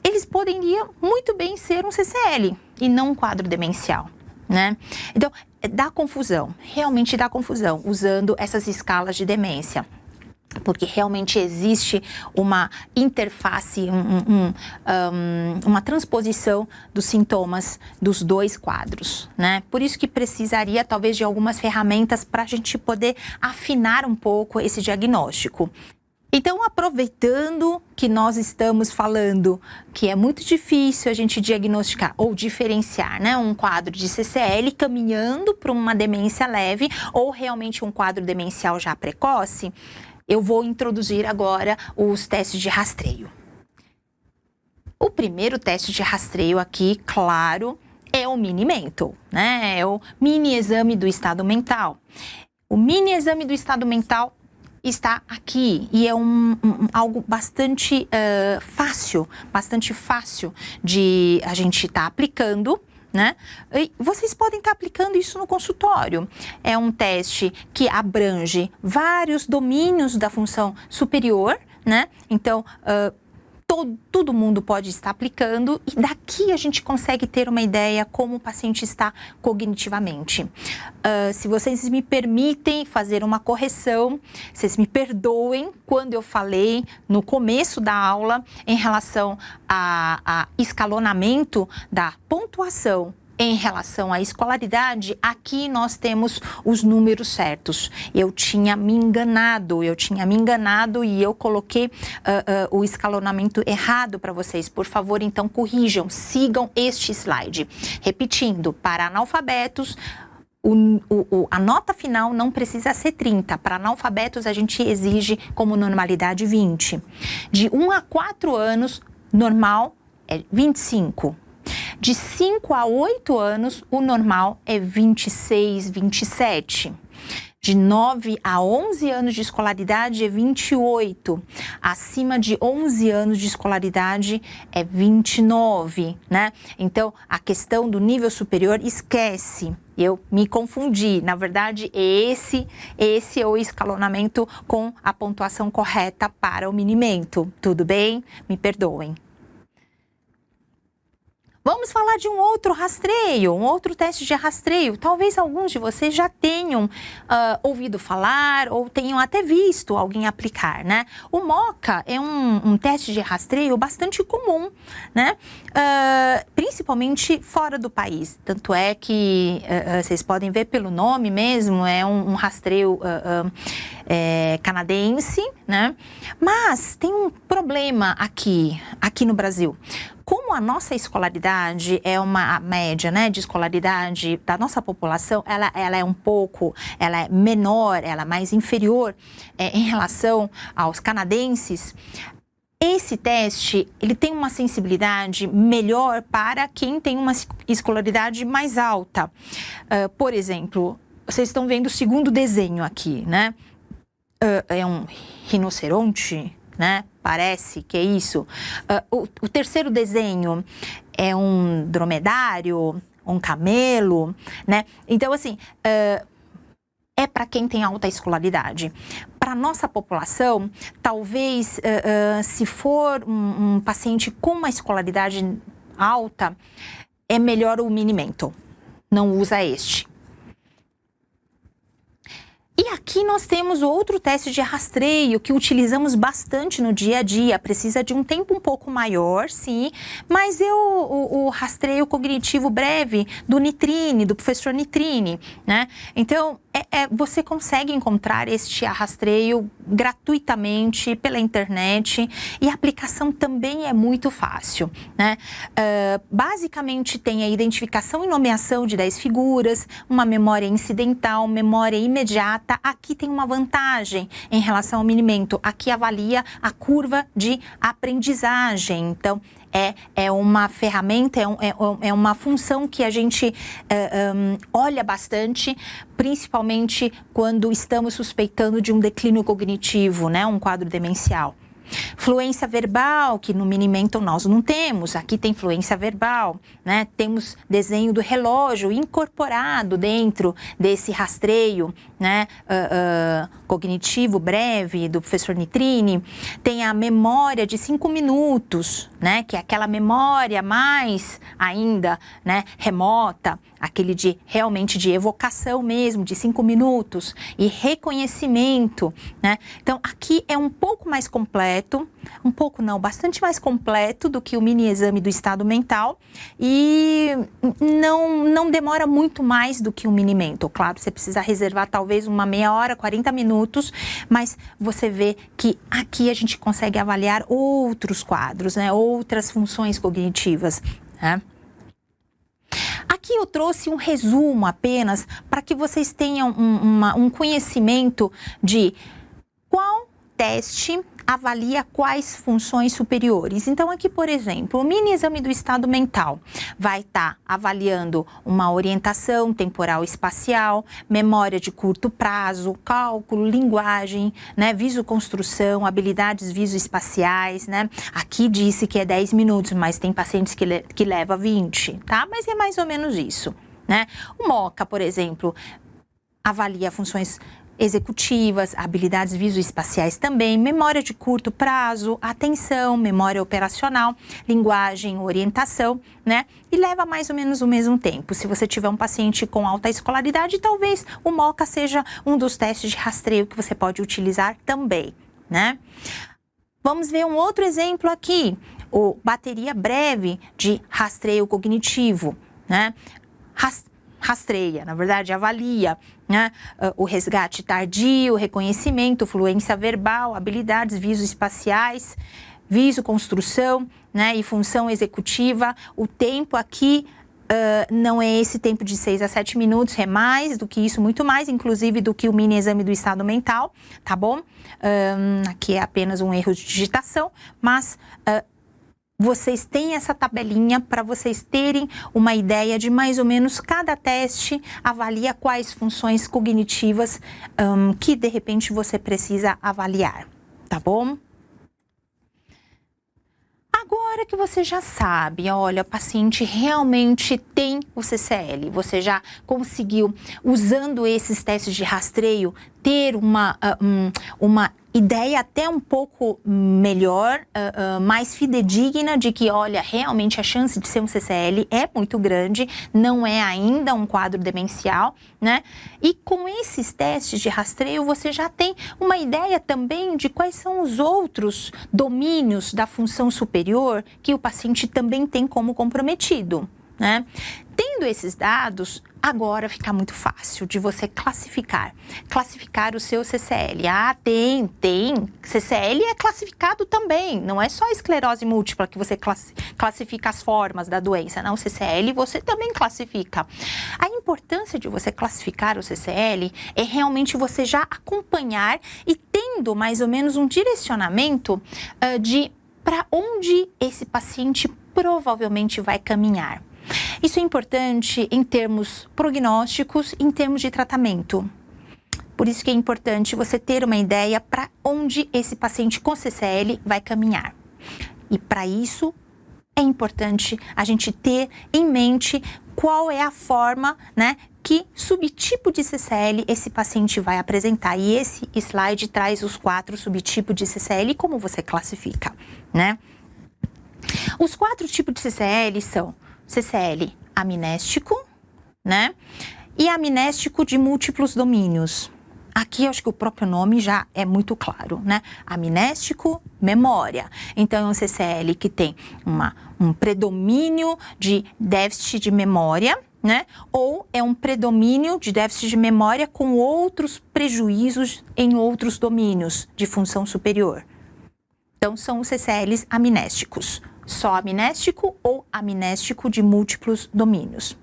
A: eles poderiam muito bem ser um CCL e não um quadro demencial, né? Então, dá confusão, realmente dá confusão usando essas escalas de demência. Porque realmente existe uma interface, uma transposição dos sintomas dos dois quadros, né? Por isso que precisaria talvez de algumas ferramentas para a gente poder afinar um pouco esse diagnóstico. Então, aproveitando que nós estamos falando que é muito difícil a gente diagnosticar ou diferenciar, né, um quadro de CCL caminhando para uma demência leve ou realmente um quadro demencial já precoce, eu vou introduzir agora os testes de rastreio. O primeiro teste de rastreio aqui, claro, é o Mini Mental, né? É o mini exame do estado mental. O mini exame do estado mental está aqui e é algo bastante fácil de a gente estar aplicando, né? E vocês podem estar aplicando isso no consultório. É um teste que abrange vários domínios da função superior, né? Então, todo mundo pode estar aplicando e daqui a gente consegue ter uma ideia como o paciente está cognitivamente. Se vocês me permitem fazer uma correção, vocês me perdoem quando eu falei no começo da aula em relação a escalonamento da pontuação em relação à escolaridade, aqui nós temos os números certos. Eu tinha me enganado e eu coloquei o escalonamento errado para vocês. Por favor, então corrijam, sigam este slide. Repetindo, para analfabetos, a nota final não precisa ser 30. Para analfabetos, a gente exige como normalidade 20. De 1 a 4 anos, normal é 25. De 5 a 8 anos, o normal é 26, 27. De 9 a 11 anos de escolaridade é 28. Acima de 11 anos de escolaridade é 29, né? Então, a questão do nível superior, esquece. Eu me confundi. Na verdade, esse é o escalonamento com a pontuação correta para o Mini Mental. Tudo bem? Me perdoem. Vamos falar de um outro rastreio, um outro teste de rastreio. Talvez alguns de vocês já tenham ouvido falar ou tenham até visto alguém aplicar, né? O MoCA é um teste de rastreio bastante comum, né? Principalmente fora do país. Tanto é que vocês podem ver pelo nome mesmo, é um rastreio canadense, né? Mas tem um problema aqui no Brasil. Como a nossa escolaridade é uma média, né, de escolaridade da nossa população, ela é menor, ela é mais inferior em relação aos canadenses, esse teste, ele tem uma sensibilidade melhor para quem tem uma escolaridade mais alta. Por exemplo, vocês estão vendo o segundo desenho aqui, né? É um rinoceronte, né? Parece que é isso. O terceiro desenho é um dromedário, um camelo, né? Então, assim, é para quem tem alta escolaridade. Para a nossa população, talvez, se for um paciente com uma escolaridade alta, é melhor o Mini Mental. Não usa este. E aqui nós temos outro teste de rastreio que utilizamos bastante no dia a dia. Precisa de um tempo um pouco maior, sim, mas o rastreio cognitivo breve do Nitrine, do professor Nitrine, né? Então, você consegue encontrar este rastreio gratuitamente pela internet e a aplicação também é muito fácil, né? Basicamente tem a identificação e nomeação de 10 figuras, uma memória incidental, memória imediata remota, aqui tem uma vantagem em relação ao Minimento. Aqui avalia a curva de aprendizagem. Então, é uma ferramenta, é uma função que a gente olha bastante, principalmente quando estamos suspeitando de um declínio cognitivo, né? Um quadro demencial. Fluência verbal, que no Minimento nós não temos, aqui tem fluência verbal, né? Temos desenho do relógio incorporado dentro desse rastreio, né? Cognitivo breve do professor Nitrini. Tem a memória de 5 minutos, né? Que é aquela memória mais ainda, né? Remota, aquele realmente de evocação mesmo, de 5 minutos, e reconhecimento, né? Então, aqui é um pouco mais completo, bastante mais completo do que o mini exame do estado mental e não demora muito mais do que o Minimento. Claro, você precisa reservar talvez uma meia hora, 40 minutos, mas você vê que aqui a gente consegue avaliar outros quadros, né? Outras funções cognitivas, né? Aqui eu trouxe um resumo apenas para que vocês tenham um conhecimento de qual teste avalia quais funções superiores. Então, aqui, por exemplo, o mini exame do estado mental vai estar avaliando uma orientação temporal espacial, memória de curto prazo, cálculo, linguagem, né, visoconstrução, habilidades visoespaciais, né? Aqui disse que é 10 minutos, mas tem pacientes que leva 20, tá? Mas é mais ou menos isso, né? O MoCA, por exemplo, avalia funções executivas, habilidades visoespaciais também, memória de curto prazo, atenção, memória operacional, linguagem, orientação, né? E leva mais ou menos o mesmo tempo. Se você tiver um paciente com alta escolaridade, talvez o MoCA seja um dos testes de rastreio que você pode utilizar também, né? Vamos ver um outro exemplo aqui, o bateria breve de rastreio cognitivo, né? Rastreia, na verdade, avalia, né? O resgate tardio, reconhecimento, fluência verbal, habilidades visoespaciais, visoconstrução, né? E função executiva. O tempo aqui não é esse tempo de 6 a 7 minutos, é mais do que isso, muito mais, inclusive do que o mini exame do estado mental, tá bom? Aqui é apenas um erro de digitação, mas vocês têm essa tabelinha para vocês terem uma ideia de mais ou menos cada teste avalia quais funções cognitivas que de repente você precisa avaliar, tá bom? Agora que você já sabe, olha, o paciente realmente tem o CCL, você já conseguiu, usando esses testes de rastreio, ter uma ideia até um pouco melhor, mais fidedigna de que, olha, realmente a chance de ser um CCL é muito grande, não é ainda um quadro demencial, né? E com esses testes de rastreio, você já tem uma ideia também de quais são os outros domínios da função superior que o paciente também tem como comprometido, né? Tendo esses dados, agora fica muito fácil de você classificar o seu CCL. Ah, tem. CCL é classificado também, não é só esclerose múltipla que você classifica as formas da doença, não, CCL você também classifica. A importância de você classificar o CCL é realmente você já acompanhar e tendo mais ou menos um direcionamento de para onde esse paciente provavelmente vai caminhar. Isso é importante em termos prognósticos, em termos de tratamento. Por isso que é importante você ter uma ideia para onde esse paciente com CCL vai caminhar. E para isso é importante a gente ter em mente qual é a forma, né, que subtipo de CCL esse paciente vai apresentar. E esse slide traz os 4 subtipos de CCL e como você classifica, né? Os 4 tipos de CCL são CCL amnéstico, né? E amnéstico de múltiplos domínios. Aqui eu acho que o próprio nome já é muito claro, né? Amnéstico, memória. Então é um CCL que tem um predomínio de déficit de memória, né? Ou é um predomínio de déficit de memória com outros prejuízos em outros domínios de função superior. Então são os CCLs amnésticos. Só amnéstico ou amnéstico de múltiplos domínios.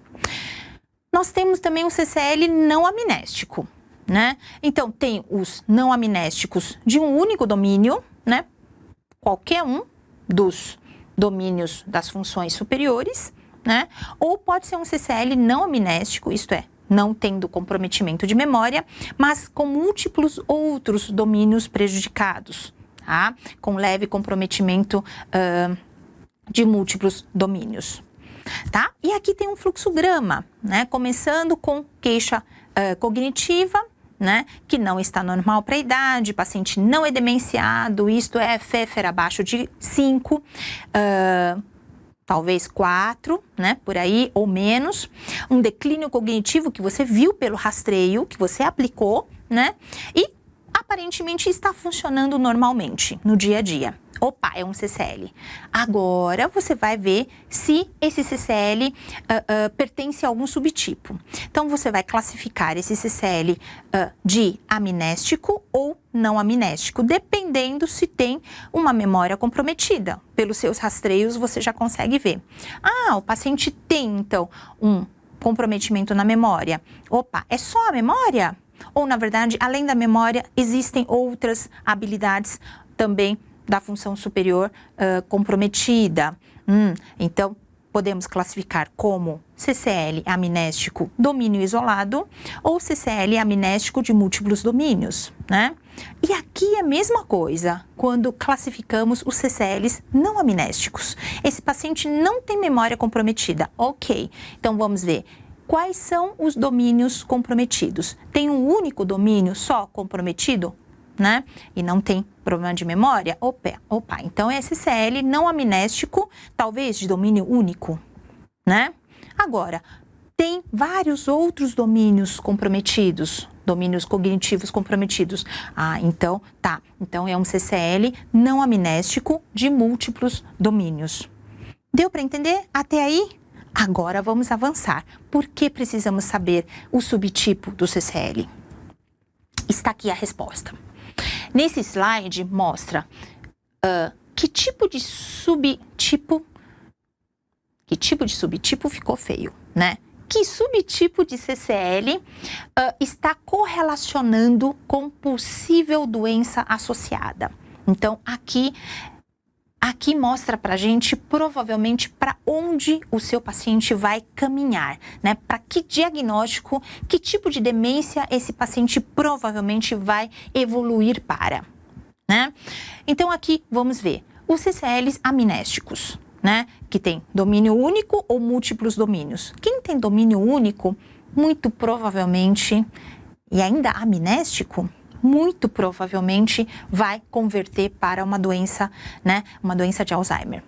A: Nós temos também o CCL não amnéstico, né? Então, tem os não amnésticos de um único domínio, né? Qualquer um dos domínios das funções superiores, né? Ou pode ser um CCL não amnéstico, isto é, não tendo comprometimento de memória, mas com múltiplos outros domínios prejudicados, tá? Com leve comprometimento de múltiplos domínios, tá? E aqui tem um fluxograma, né? Começando com queixa cognitiva, né? Que não está normal para a idade, paciente não é demenciado, isto é, Pfeffer abaixo de 5, talvez 4, né? Por aí, ou menos. Um declínio cognitivo que você viu pelo rastreio, que você aplicou, né? E aparentemente está funcionando normalmente no dia a dia. Opa, é um CCL. Agora você vai ver se esse CCL pertence a algum subtipo. Então você vai classificar esse CCL de amnéstico ou não amnéstico, dependendo se tem uma memória comprometida. Pelos seus rastreios você já consegue ver. Ah, o paciente tem então um comprometimento na memória. Opa, é só a memória? Ou, na verdade, além da memória, existem outras habilidades também da função superior comprometida. Então, podemos classificar como CCL amnéstico domínio isolado ou CCL amnéstico de múltiplos domínios, né? E aqui é a mesma coisa quando classificamos os CCLs não amnésticos. Esse paciente não tem memória comprometida. Ok, então vamos ver. Quais são os domínios comprometidos? Tem um único domínio só comprometido, né? E não tem problema de memória? Opa, então é CCL não amnéstico, talvez de domínio único, né? Agora, tem vários outros domínios comprometidos, domínios cognitivos comprometidos. Ah, então, tá. Então é um CCL não amnéstico de múltiplos domínios. Deu para entender até aí? Agora vamos avançar. Por que precisamos saber o subtipo do CCL? Está aqui a resposta. Nesse slide mostra que tipo de subtipo ficou feio, né? Que subtipo de CCL está correlacionando com possível doença associada. Então, aqui mostra pra gente provavelmente para onde o seu paciente vai caminhar, né? Para que diagnóstico, que tipo de demência esse paciente provavelmente vai evoluir para, né? Então aqui vamos ver os CCLs amnésticos, né? Que tem domínio único ou múltiplos domínios. Quem tem domínio único, muito provavelmente, e ainda amnéstico, muito provavelmente vai converter para uma doença, né? Uma doença de Alzheimer.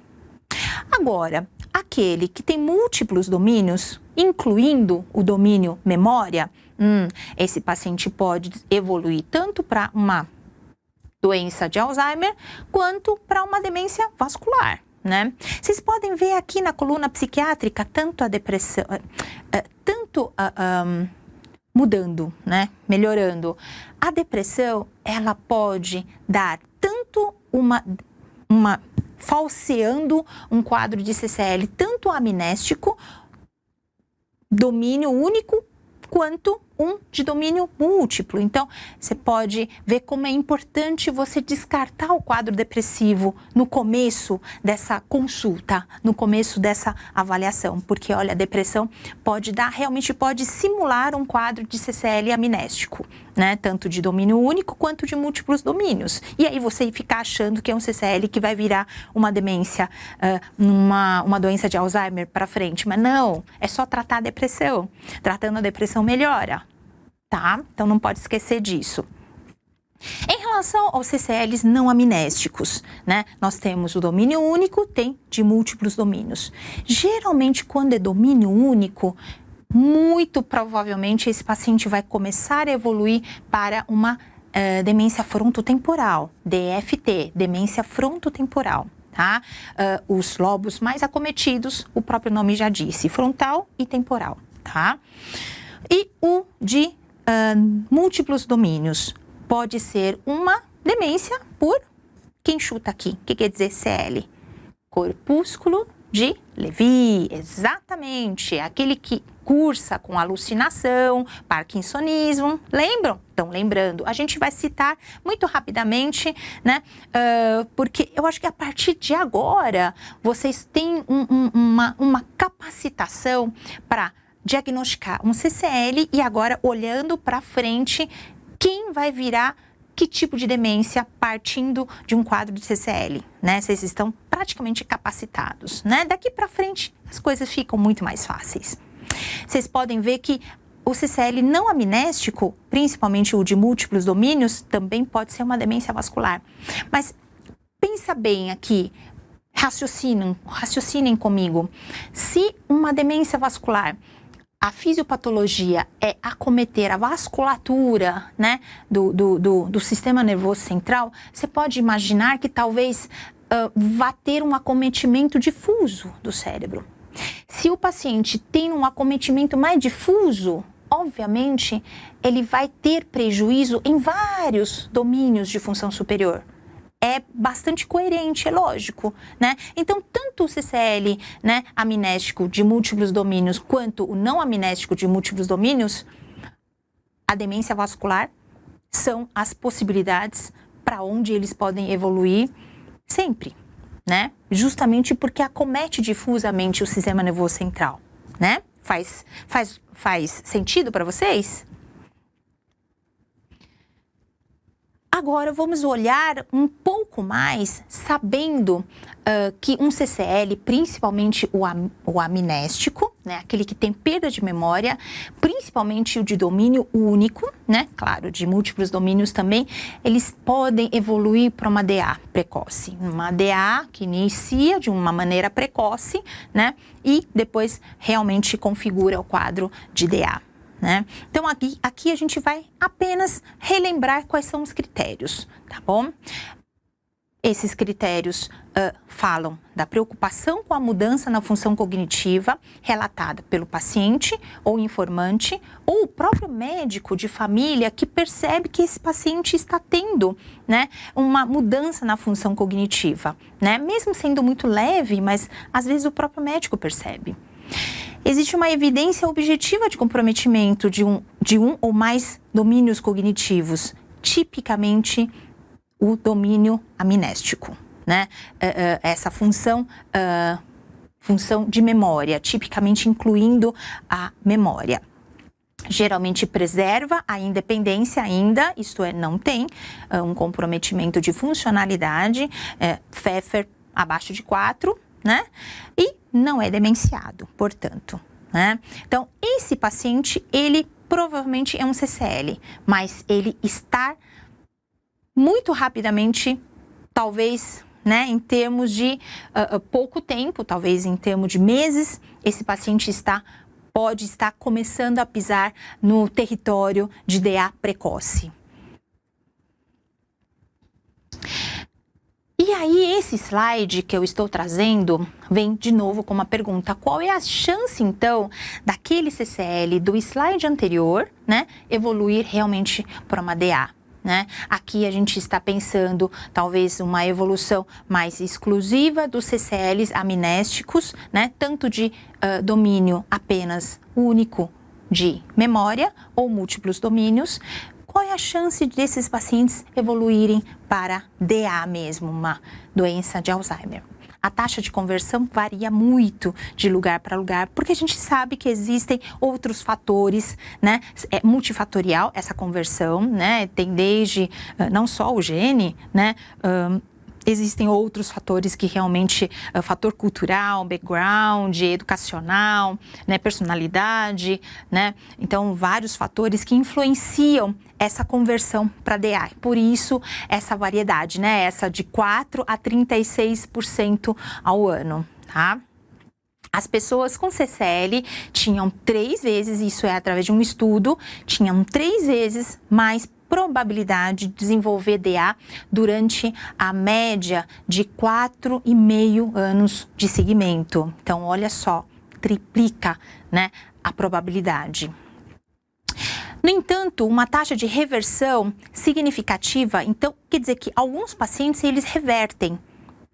A: Agora, aquele que tem múltiplos domínios, incluindo o domínio memória, esse paciente pode evoluir tanto para uma doença de Alzheimer quanto para uma demência vascular, né? Vocês podem ver aqui na coluna psiquiátrica tanto a depressão, mudando, né? Melhorando. A depressão, ela pode dar tanto uma falseando um quadro de CCL, tanto amnéstico, domínio único, quanto um de domínio múltiplo. Então, você pode ver como é importante você descartar o quadro depressivo no começo dessa consulta, no começo dessa avaliação, porque, olha, a depressão realmente pode simular um quadro de CCL amnéstico, né? Tanto de domínio único quanto de múltiplos domínios. E aí você ficar achando que é um CCL que vai virar uma demência, uma doença de Alzheimer para frente. Mas não, é só tratar a depressão. Tratando a depressão melhora. Tá? Então não pode esquecer disso. Em relação aos CCLs não amnésticos, né? Nós temos o domínio único, tem de múltiplos domínios. Geralmente, quando é domínio único, muito provavelmente esse paciente vai começar a evoluir para uma demência frontotemporal, DFT, demência frontotemporal. Tá? Os lobos mais acometidos, o próprio nome já disse, frontal e temporal. Tá? E o de múltiplos domínios pode ser uma demência por, quem chuta aqui? O que quer dizer CL? Corpúsculo de Lewy, exatamente, aquele que cursa com alucinação, parkinsonismo, lembram? Estão lembrando. A gente vai citar muito rapidamente, né? Porque eu acho que a partir de agora, vocês têm uma capacitação para diagnosticar um CCL e agora, olhando para frente, quem vai virar que tipo de demência partindo de um quadro de CCL, né? Vocês estão praticamente capacitados, né? Daqui para frente as coisas ficam muito mais fáceis. Vocês podem ver que o CCL não amnéstico, principalmente o de múltiplos domínios, também pode ser uma demência vascular. Mas pensa bem aqui, raciocinem comigo. Se uma demência vascular, a fisiopatologia é acometer a vasculatura, né, do sistema nervoso central, você pode imaginar que talvez vá ter um acometimento difuso do cérebro. Se o paciente tem um acometimento mais difuso, obviamente, ele vai ter prejuízo em vários domínios de função superior. É bastante coerente, é lógico, né? Então, tanto o CCL, né, amnéstico de múltiplos domínios, quanto o não amnéstico de múltiplos domínios, a demência vascular são as possibilidades para onde eles podem evoluir sempre, né? Justamente porque acomete difusamente o sistema nervoso central, né? Faz sentido para vocês? Agora vamos olhar um pouco mais, sabendo que um CCL, principalmente o amnéstico, né, aquele que tem perda de memória, principalmente o de domínio único, né, claro, de múltiplos domínios também, eles podem evoluir para uma DA precoce. Uma DA que inicia de uma maneira precoce, né, e depois realmente configura o quadro de DA. Né? Então, aqui a gente vai apenas relembrar quais são os critérios, tá bom? Esses critérios falam da preocupação com a mudança na função cognitiva relatada pelo paciente ou informante ou o próprio médico de família que percebe que esse paciente está tendo, né, uma mudança na função cognitiva, né? Mesmo sendo muito leve, mas às vezes o próprio médico percebe. Existe uma evidência objetiva de comprometimento de um ou mais domínios cognitivos, tipicamente o domínio amnéstico, né? Essa função de memória, tipicamente incluindo a memória. Geralmente preserva a independência ainda, isto é, não tem um comprometimento de funcionalidade, Pfeffer abaixo de 4, né? E não é demenciado, portanto, né? Então, esse paciente, ele provavelmente é um CCL, mas ele está muito rapidamente, talvez, né, em termos de pouco tempo, talvez em termos de meses, esse paciente pode estar começando a pisar no território de DA precoce. E aí, esse slide que eu estou trazendo vem de novo com uma pergunta. Qual é a chance, então, daquele CCL do slide anterior, né, evoluir realmente para uma DA? Né? Aqui a gente está pensando, talvez, uma evolução mais exclusiva dos CCLs amnésticos, né, tanto de domínio apenas único de memória ou múltiplos domínios. Qual é a chance desses pacientes evoluírem para DA mesmo, uma doença de Alzheimer? A taxa de conversão varia muito de lugar para lugar, porque a gente sabe que existem outros fatores, né? É multifatorial essa conversão, né? Tem desde não só o gene, né? Existem outros fatores que realmente, fator cultural, background, educacional, né, personalidade, né? Então, vários fatores que influenciam essa conversão para DA. Por isso, essa variedade, né? Essa de 4 a 36% ao ano, tá? As pessoas com CCL tinham 3 vezes, isso é através de um estudo, tinham 3 vezes mais probabilidade de desenvolver DA durante a média de 4,5 anos de segmento. Então, olha só, triplica, né, a probabilidade. No entanto, uma taxa de reversão significativa, então, quer dizer que alguns pacientes, eles revertem,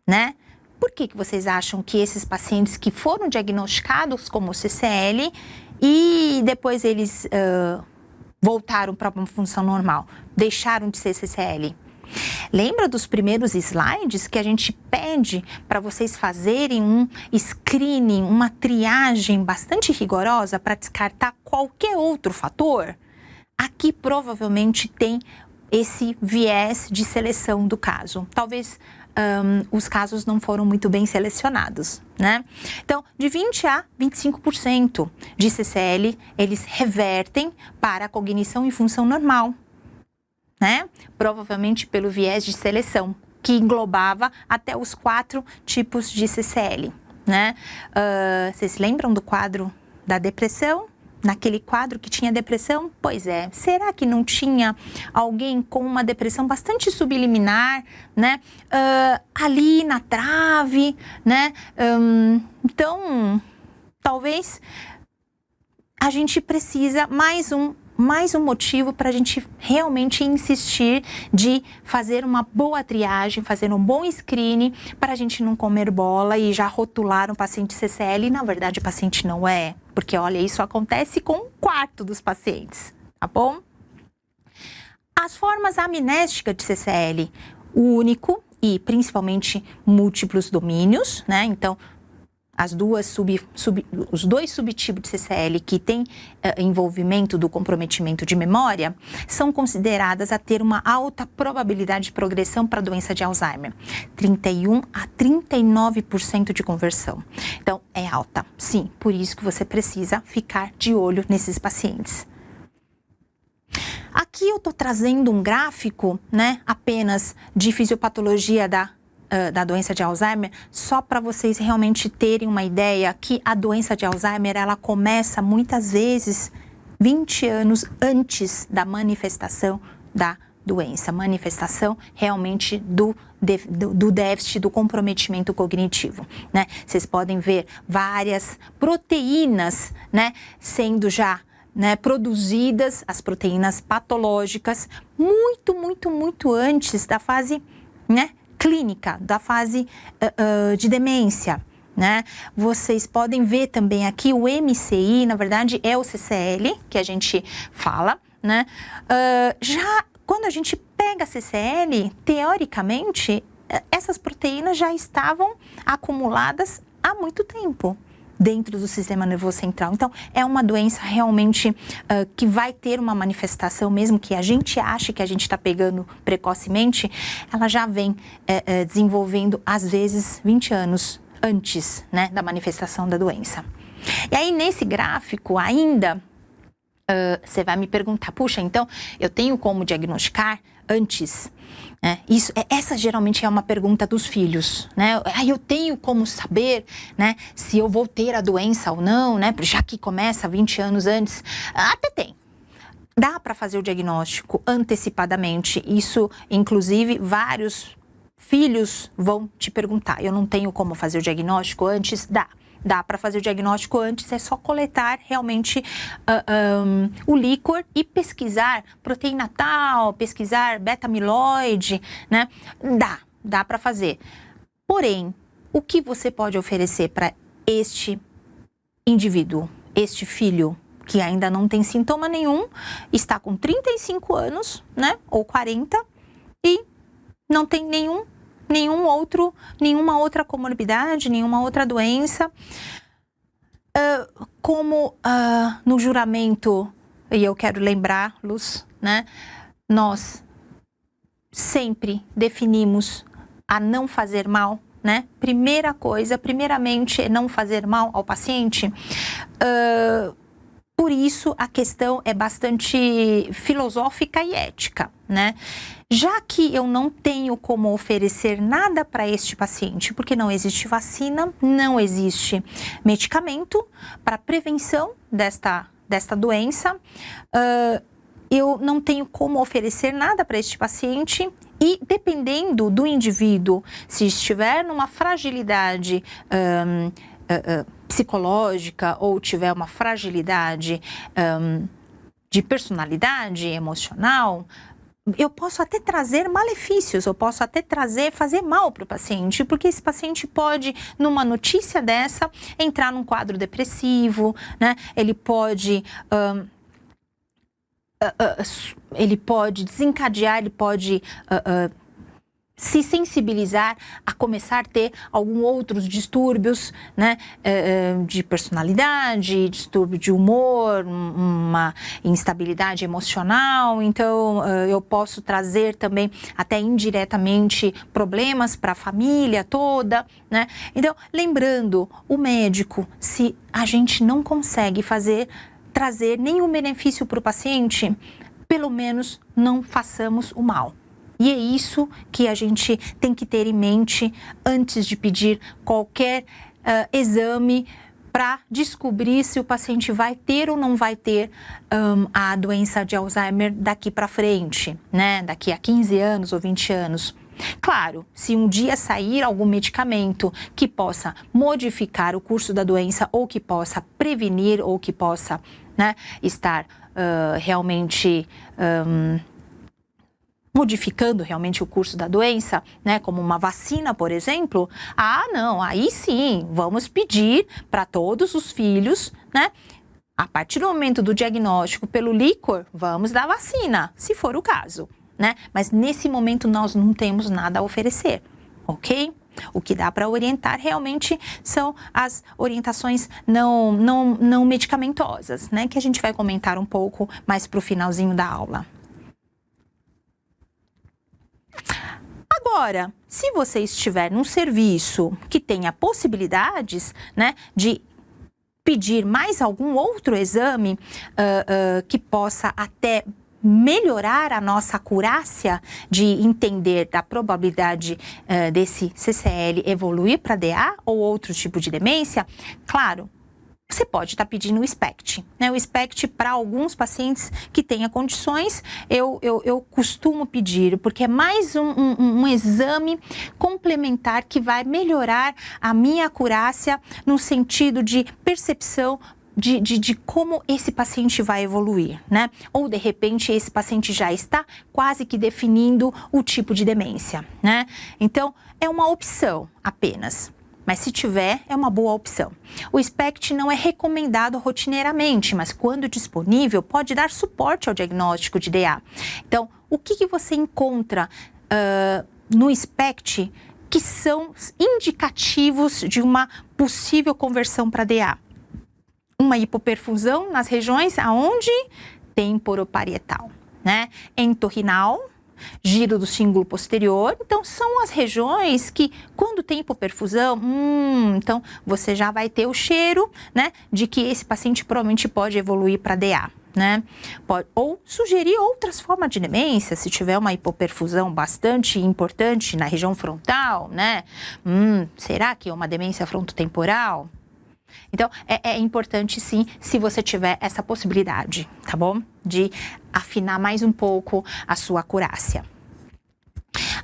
A: né? Por que vocês acham que esses pacientes que foram diagnosticados como CCL e depois eles voltaram para uma função normal, deixaram de ser CCL? Lembra dos primeiros slides que a gente pede para vocês fazerem um screening, uma triagem bastante rigorosa para descartar qualquer outro fator? Aqui provavelmente tem esse viés de seleção do caso. Talvez os casos não foram muito bem selecionados, né? Então, de 20 a 25% de CCL, eles revertem para a cognição e função normal, né? Provavelmente pelo viés de seleção, que englobava até os 4 tipos de CCL, né? Vocês lembram do quadro da depressão? Naquele quadro que tinha depressão? Pois é, será que não tinha alguém com uma depressão bastante subliminar, né? Ali na trave, né? Então, talvez a gente precisa mais um motivo para a gente realmente insistir de fazer uma boa triagem, fazer um bom screening, para a gente não comer bola e já rotular um paciente CCL e, na verdade, o paciente não é. Porque, olha, isso acontece com 1/4 dos pacientes, tá bom? As formas amnésticas de CCL, único e principalmente múltiplos domínios, né? Então, os dois subtipos de CCL que têm envolvimento do comprometimento de memória são consideradas a ter uma alta probabilidade de progressão para a doença de Alzheimer, 31 a 39% de conversão. Então, é alta, sim, por isso que você precisa ficar de olho nesses pacientes. Aqui eu estou trazendo um gráfico, né, apenas de fisiopatologia da doença de Alzheimer, só para vocês realmente terem uma ideia que a doença de Alzheimer, ela começa muitas vezes 20 anos antes da manifestação da doença, manifestação realmente do déficit, do comprometimento cognitivo, né? Vocês podem ver várias proteínas, né, sendo já, né, produzidas, as proteínas patológicas, muito antes da fase, né, clínica, da fase de demência, né? Vocês podem ver também aqui o MCI, na verdade é o CCL que a gente fala, né? Já quando a gente pega a CCL, teoricamente, essas proteínas já estavam acumuladas há muito tempo dentro do sistema nervoso central. Então, é uma doença realmente que vai ter uma manifestação, mesmo que a gente ache que a gente está pegando precocemente, ela já vem desenvolvendo, às vezes, 20 anos antes, né, da manifestação da doença. E aí, nesse gráfico, ainda, você vai me perguntar, puxa, então, eu tenho como diagnosticar antes? Essa geralmente é uma pergunta dos filhos, né? Eu tenho como saber, né, se eu vou ter a doença ou não, né? Já que começa 20 anos antes. Até tem. Dá para fazer o diagnóstico antecipadamente. Isso, inclusive, vários filhos vão te perguntar. Eu não tenho como fazer o diagnóstico antes? Dá para fazer o diagnóstico antes, é só coletar realmente o líquor e pesquisar proteína tal, pesquisar beta-amiloide, né? Dá para fazer. Porém, o que você pode oferecer para este indivíduo, este filho, que ainda não tem sintoma nenhum, está com 35 anos, né? Ou 40, e não tem nenhuma outra comorbidade, nenhuma outra doença. Como no juramento, e eu quero lembrá-los, né, nós sempre definimos a não fazer mal, né? Primeiramente, é não fazer mal ao paciente. Por isso, a questão é bastante filosófica e ética, né? Já que eu não tenho como oferecer nada para este paciente, porque não existe vacina, não existe medicamento para prevenção desta doença, eu não tenho como oferecer nada para este paciente e, dependendo do indivíduo, se estiver numa fragilidade psicológica ou tiver uma fragilidade de personalidade emocional, eu posso até trazer malefícios, eu posso até fazer mal para o paciente, porque esse paciente pode, numa notícia dessa, entrar num quadro depressivo, né? Ele pode desencadear, ele pode se sensibilizar a começar a ter alguns outros distúrbios, né, de personalidade, distúrbio de humor, uma instabilidade emocional. Então, eu posso trazer também, até indiretamente, problemas para a família toda, né? Então, lembrando, o médico, se a gente não consegue trazer nenhum benefício para o paciente, pelo menos não façamos o mal. E é isso que a gente tem que ter em mente antes de pedir qualquer exame para descobrir se o paciente vai ter ou não vai ter a doença de Alzheimer daqui para frente, né? Daqui a 15 anos ou 20 anos. Claro, se um dia sair algum medicamento que possa modificar o curso da doença ou que possa prevenir ou que possa, né, estar realmente modificando realmente o curso da doença, né, como uma vacina, por exemplo, não, aí sim, vamos pedir para todos os filhos, né, a partir do momento do diagnóstico pelo líquor, vamos dar vacina, se for o caso, né, mas nesse momento nós não temos nada a oferecer, ok? O que dá para orientar realmente são as orientações não medicamentosas, né, que a gente vai comentar um pouco mais para o finalzinho da aula. Agora, se você estiver num serviço que tenha possibilidades, né, de pedir mais algum outro exame que possa até melhorar a nossa acurácia de entender da probabilidade desse CCL evoluir para DA ou outro tipo de demência, claro, você pode estar pedindo o SPECT, né? O SPECT para alguns pacientes que tenham condições, eu costumo pedir, porque é mais um exame complementar que vai melhorar a minha acurácia no sentido de percepção de como esse paciente vai evoluir, né? Ou, de repente, esse paciente já está quase que definindo o tipo de demência, né? Então, é uma opção apenas. Mas se tiver, é uma boa opção. O SPECT não é recomendado rotineiramente, mas quando disponível, pode dar suporte ao diagnóstico de DA. Então, o que você encontra no SPECT que são indicativos de uma possível conversão para DA? Uma hipoperfusão nas regiões aonde temporoparietal, né? Entorrinal, giro do cíngulo posterior, então são as regiões que, quando tem hipoperfusão, então você já vai ter o cheiro, né, de que esse paciente provavelmente pode evoluir para DA, né? Ou sugerir outras formas de demência, se tiver uma hipoperfusão bastante importante na região frontal, né? Será que é uma demência frontotemporal? Então, é importante sim, se você tiver essa possibilidade, tá bom? De afinar mais um pouco a sua acurácia.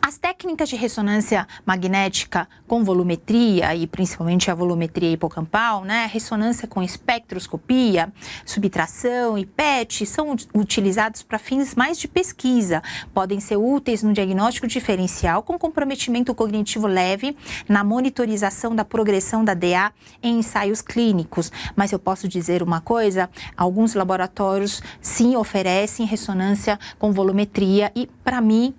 A: As técnicas de ressonância magnética com volumetria, e principalmente a volumetria hipocampal, né, ressonância com espectroscopia, subtração e PET, são utilizados para fins mais de pesquisa. Podem ser úteis no diagnóstico diferencial com comprometimento cognitivo leve, na monitorização da progressão da DA em ensaios clínicos. Mas eu posso dizer uma coisa, alguns laboratórios sim oferecem ressonância com volumetria e, para mim,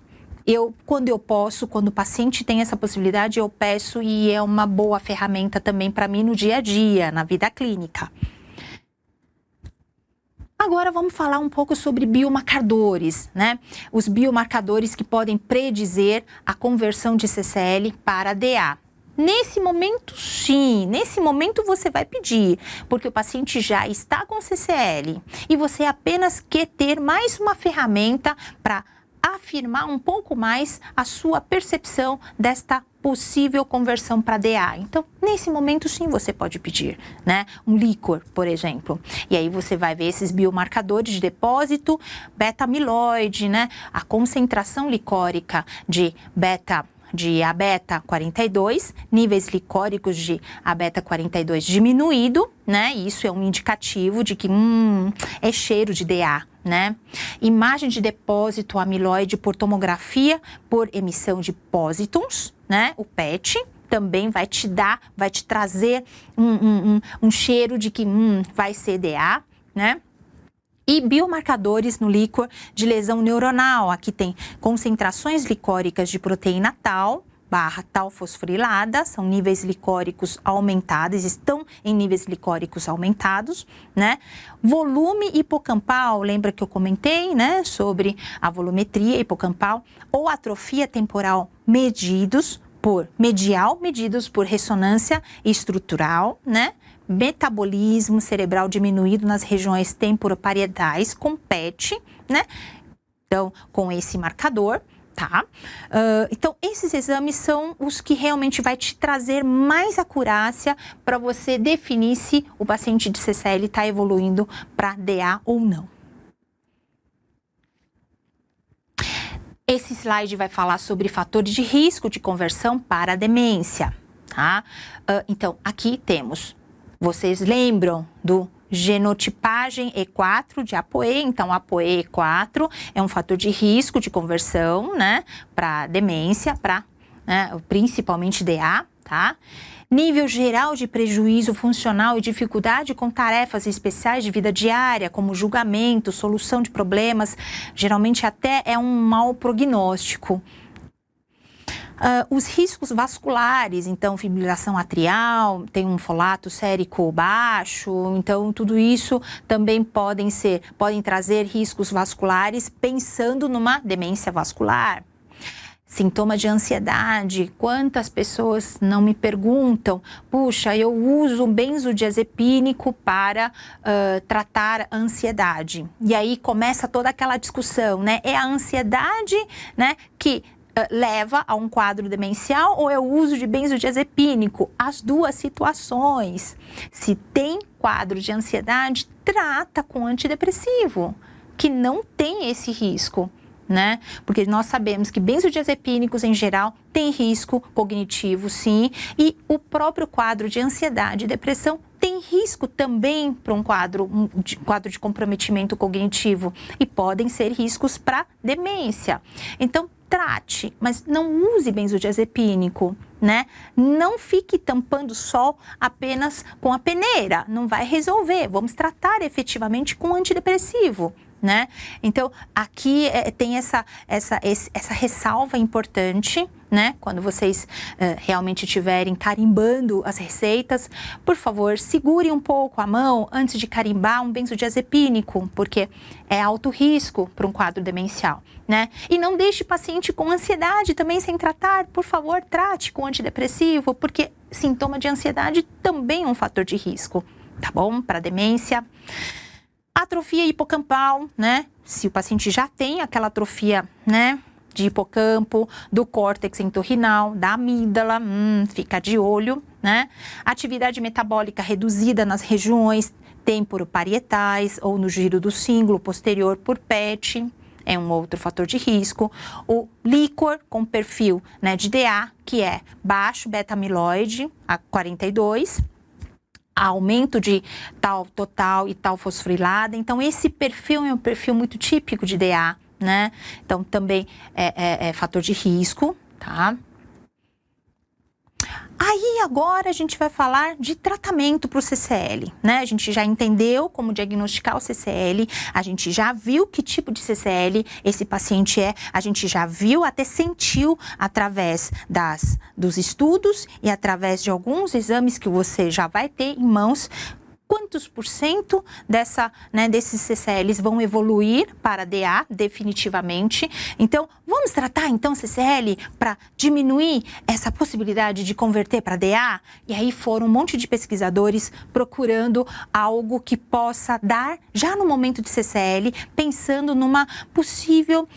A: quando o paciente tem essa possibilidade, eu peço e é uma boa ferramenta também para mim no dia a dia, na vida clínica. Agora vamos falar um pouco sobre biomarcadores, né? Os biomarcadores que podem predizer a conversão de CCL para DA. Nesse momento, sim, nesse momento você vai pedir, porque o paciente já está com CCL e você apenas quer ter mais uma ferramenta para afirmar um pouco mais a sua percepção desta possível conversão para DA. Então, nesse momento, sim, você pode pedir, né? Um líquor, por exemplo. E aí você vai ver esses biomarcadores de depósito beta-amiloide, né? A concentração licórica de beta de A-beta-42, níveis glicóricos de A-beta-42 diminuído, né? Isso é um indicativo de que é cheiro de DA, né? Imagem de depósito amiloide por tomografia por emissão de positons, né? O PET também vai te trazer um cheiro de que vai ser DA, né? E biomarcadores no líquor de lesão neuronal. Aqui tem concentrações glicóricas de proteína tal, /tal fosforilada, são níveis glicóricos aumentados, estão em níveis glicóricos aumentados, né? Volume hipocampal, lembra que eu comentei, né, sobre a volumetria hipocampal, ou atrofia temporal medidos por ressonância estrutural, né? Metabolismo cerebral diminuído nas regiões temporoparietais com PET, né? Então, com esse marcador, tá? Então, esses exames são os que realmente vai te trazer mais acurácia para você definir se o paciente de CCL está evoluindo para DA ou não. Esse slide vai falar sobre fatores de risco de conversão para a demência, tá? Então, aqui temos. Vocês lembram do genotipagem E4 de ApoE? Então, ApoE E4 é um fator de risco de conversão, né, para demência, para principalmente DA, tá? Nível geral de prejuízo funcional e dificuldade com tarefas especiais de vida diária, como julgamento, solução de problemas, geralmente até é um mau prognóstico. Os riscos vasculares, então fibrilação atrial, tem um folato sérico baixo, então tudo isso também podem trazer riscos vasculares pensando numa demência vascular. Sintoma de ansiedade, quantas pessoas não me perguntam, puxa, eu uso benzodiazepínico para tratar a ansiedade. E aí começa toda aquela discussão, né? É a ansiedade, né, que leva a um quadro demencial ou é o uso de benzodiazepínico? As duas situações. Se tem quadro de ansiedade, trata com antidepressivo, que não tem esse risco, né? Porque nós sabemos que benzodiazepínicos em geral têm risco cognitivo, sim, e o próprio quadro de ansiedade e depressão tem risco também para um quadro de comprometimento cognitivo e podem ser riscos para demência. Então, trate, mas não use benzodiazepínico, né? Não fique tampando o sol apenas com a peneira, não vai resolver. Vamos tratar efetivamente com antidepressivo, né? Então, aqui tem essa ressalva importante, né? Quando vocês realmente estiverem carimbando as receitas, por favor, segure um pouco a mão antes de carimbar um benzodiazepínico, porque é alto risco para um quadro demencial, né? E não deixe paciente com ansiedade também sem tratar, por favor, trate com antidepressivo, porque sintoma de ansiedade também é um fator de risco, tá bom? Para demência. Atrofia hipocampal, né? Se o paciente já tem aquela atrofia, né, de hipocampo, do córtex entorrinal, da amígdala, fica de olho, né? Atividade metabólica reduzida nas regiões temporoparietais ou no giro do cíngulo posterior por PET, é um outro fator de risco. O líquor com perfil, né, de DA, que é baixo beta-amiloide, a 42, aumento de tal total e tal fosforilada. Então, esse perfil é um perfil muito típico de DA, né? Então, também é fator de risco, tá? Aí, agora, a gente vai falar de tratamento para o CCL, né? A gente já entendeu como diagnosticar o CCL, a gente já viu que tipo de CCL esse paciente é, a gente já viu, até sentiu através dos estudos e através de alguns exames que você já vai ter em mãos, quantos por cento desses CCLs vão evoluir para DA definitivamente. Então, vamos tratar então CCL para diminuir essa possibilidade de converter para DA? E aí foram um monte de pesquisadores procurando algo que possa dar, já no momento de CCL, pensando numa possível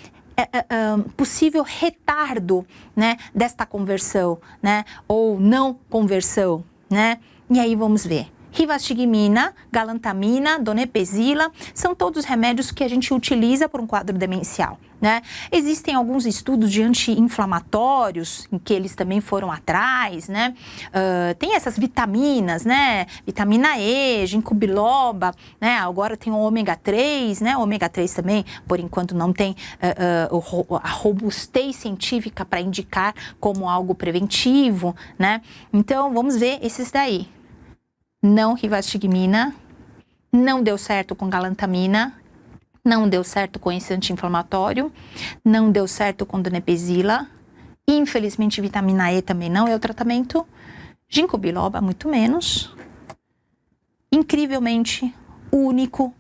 A: retardo, né, desta conversão, né, ou não conversão, né? E aí vamos ver. rivastigmina, galantamina, donepezila, são todos remédios que a gente utiliza para um quadro demencial, né? Existem alguns estudos de anti-inflamatórios, em que eles também foram atrás, né? Tem essas vitaminas, né? Vitamina E, ginkgo biloba, né? Agora tem o ômega 3, né? O ômega 3 também, por enquanto, não tem a robustez científica para indicar como algo preventivo, né? Então, vamos ver esses daí. Não rivastigmina, não deu certo com galantamina, não deu certo com esse anti-inflamatório, não deu certo com donepezila, infelizmente vitamina E também não é o tratamento, ginkgo biloba muito menos. Incrivelmente, único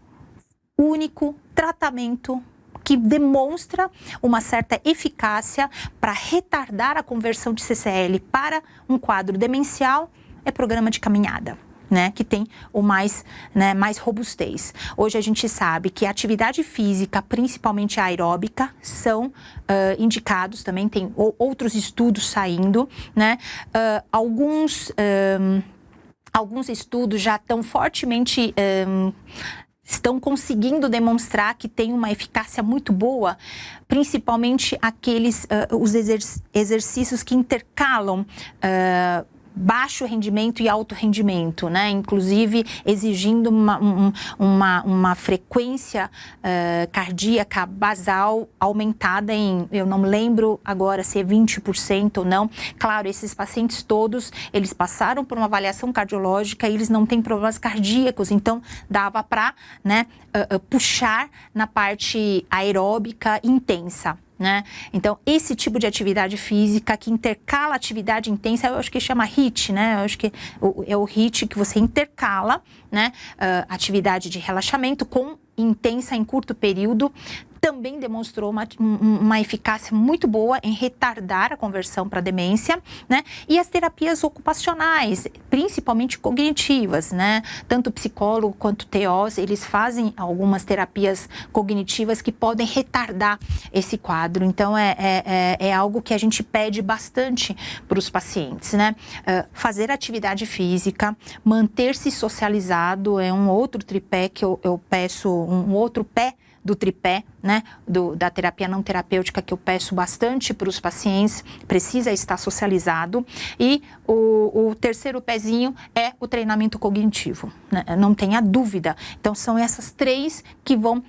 A: tratamento que demonstra uma certa eficácia para retardar a conversão de CCL para um quadro demencial é programa de caminhada, né, que tem o mais robustez. Hoje a gente sabe que a atividade física, principalmente a aeróbica, são indicados, também tem outros estudos saindo, né, alguns estudos já estão fortemente estão conseguindo demonstrar que tem uma eficácia muito boa, principalmente aqueles os exercícios que intercalam baixo rendimento e alto rendimento, né? Inclusive exigindo uma frequência cardíaca basal aumentada em, eu não lembro agora se é 20% ou não. Claro, esses pacientes todos, eles passaram por uma avaliação cardiológica e eles não têm problemas cardíacos, então dava para, né, puxar na parte aeróbica intensa, né? Então, esse tipo de atividade física que intercala atividade intensa, eu acho que chama HIIT, né? Eu acho que é o HIIT que você intercala, né? Atividade de relaxamento com intensa em curto período, também demonstrou uma eficácia muito boa em retardar a conversão para demência, né? E as terapias ocupacionais, principalmente cognitivas, né? Tanto o psicólogo quanto o TOs, eles fazem algumas terapias cognitivas que podem retardar esse quadro. Então, é algo que a gente pede bastante para os pacientes, né? Fazer atividade física, manter-se socializado é um outro tripé que eu peço, um outro pé do tripé, né, da terapia não terapêutica que eu peço bastante para os pacientes, precisa estar socializado. E o terceiro pezinho é o treinamento cognitivo, né? Não tenha dúvida. Então, são essas três que vão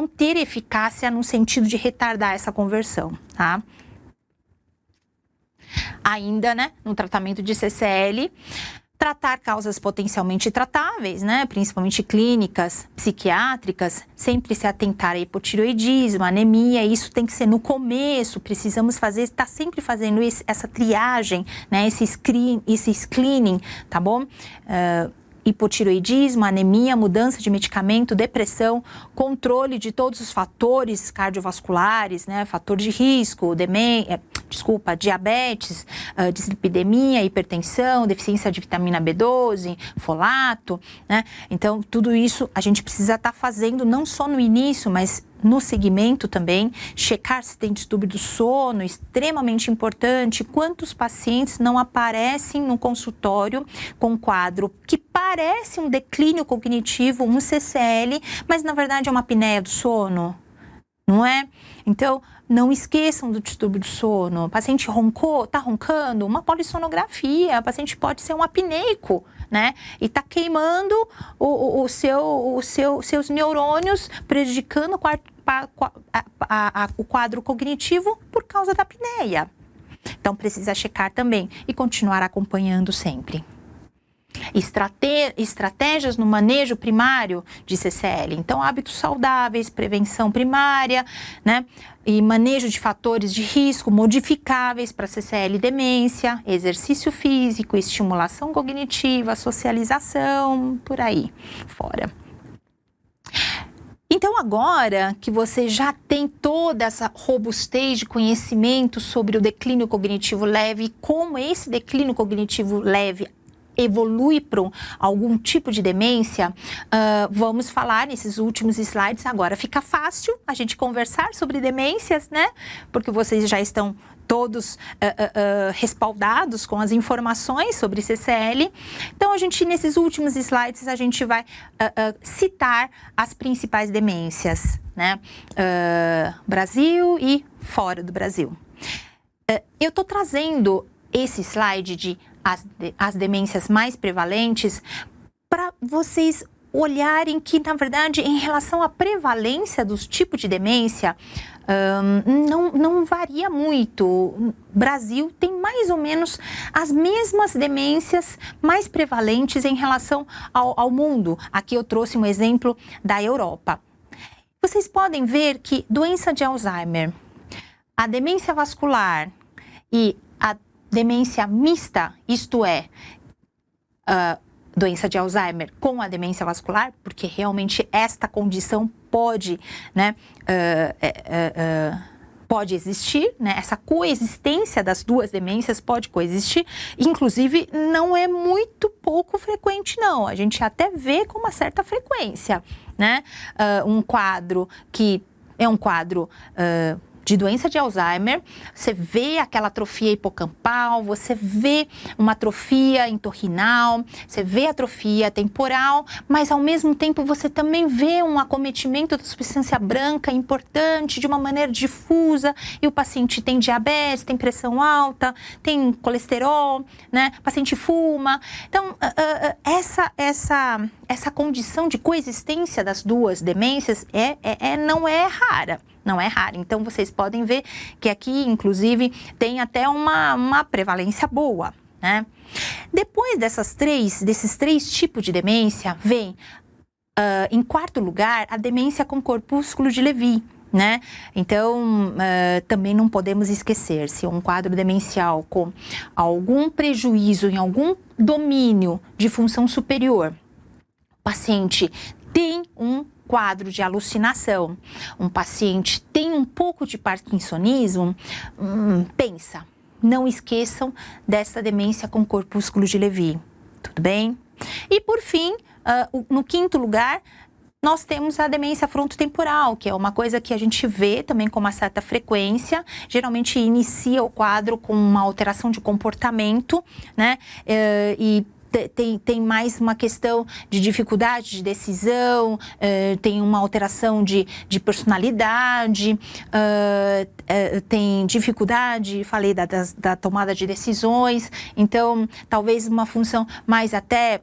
A: ter eficácia no sentido de retardar essa conversão, tá? Ainda, né, no tratamento de CCL, tratar causas potencialmente tratáveis, né, principalmente clínicas, psiquiátricas, sempre se atentar a hipotireoidismo, anemia, isso tem que ser no começo, precisamos estar sempre fazendo essa triagem, né, esse screening, tá bom? Hipotireoidismo, anemia, mudança de medicamento, depressão, controle de todos os fatores cardiovasculares, né, fator de risco, diabetes, dislipidemia, hipertensão, deficiência de vitamina B12, folato, né? Então, tudo isso a gente precisa estar fazendo não só no início, mas no segmento também, checar se tem distúrbio do sono, extremamente importante. Quantos pacientes não aparecem no consultório com um quadro que parece um declínio cognitivo, um CCL, mas na verdade é uma apneia do sono, não é? Então, não esqueçam do distúrbio do sono. O paciente roncou, tá roncando, uma polissonografia. O paciente pode ser um apneico, né? E tá queimando seus neurônios, prejudicando o quadro cognitivo por causa da apneia. Então, precisa checar também e continuar acompanhando sempre. Estratégias no manejo primário de CCL. Então, hábitos saudáveis, prevenção primária, né? E manejo de fatores de risco modificáveis para CCL e demência, exercício físico, estimulação cognitiva, socialização, por aí fora. Então, agora que você já tem toda essa robustez de conhecimento sobre o declínio cognitivo leve, como esse declínio cognitivo leve evolui para algum tipo de demência, vamos falar nesses últimos slides. Agora fica fácil a gente conversar sobre demências, né? Porque vocês já estão todos respaldados com as informações sobre CCL. Então, nesses últimos slides, a gente vai citar as principais demências, né? Brasil e fora do Brasil. Eu estou trazendo esse slide de as demências mais prevalentes para vocês olharem que, na verdade, em relação à prevalência dos tipos de demência, não varia muito. O Brasil tem mais ou menos as mesmas demências mais prevalentes em relação ao mundo. Aqui eu trouxe um exemplo da Europa. Vocês podem ver que doença de Alzheimer, a demência vascular e a demência mista, isto é, doença de Alzheimer com a demência vascular, porque realmente esta condição pode, né, pode existir, né, essa coexistência das duas demências pode coexistir, inclusive não é muito pouco frequente não, a gente até vê com uma certa frequência, né, um quadro que é um quadro de doença de Alzheimer, você vê aquela atrofia hipocampal, você vê uma atrofia entorrinal, você vê atrofia temporal, mas ao mesmo tempo você também vê um acometimento da substância branca importante de uma maneira difusa, e o paciente tem diabetes, tem pressão alta, tem colesterol, né? O paciente fuma. Então, essa condição de coexistência das duas demências não é rara. Não é raro. Então, vocês podem ver que aqui, inclusive, tem até uma prevalência boa, né? Depois desses três tipos de demência, vem, em quarto lugar, a demência com corpúsculo de Lewy, né? Então, também não podemos esquecer, se um quadro demencial com algum prejuízo em algum domínio de função superior, o paciente tem um quadro de alucinação, um paciente tem um pouco de parkinsonismo, pensa, não esqueçam dessa demência com corpúsculo de Lewy, tudo bem? E por fim, no quinto lugar, nós temos a demência frontotemporal, que é uma coisa que a gente vê também com uma certa frequência, geralmente inicia o quadro com uma alteração de comportamento, né? E tem mais uma questão de dificuldade de decisão, tem uma alteração de personalidade, tem dificuldade, falei da tomada de decisões, então talvez uma função mais até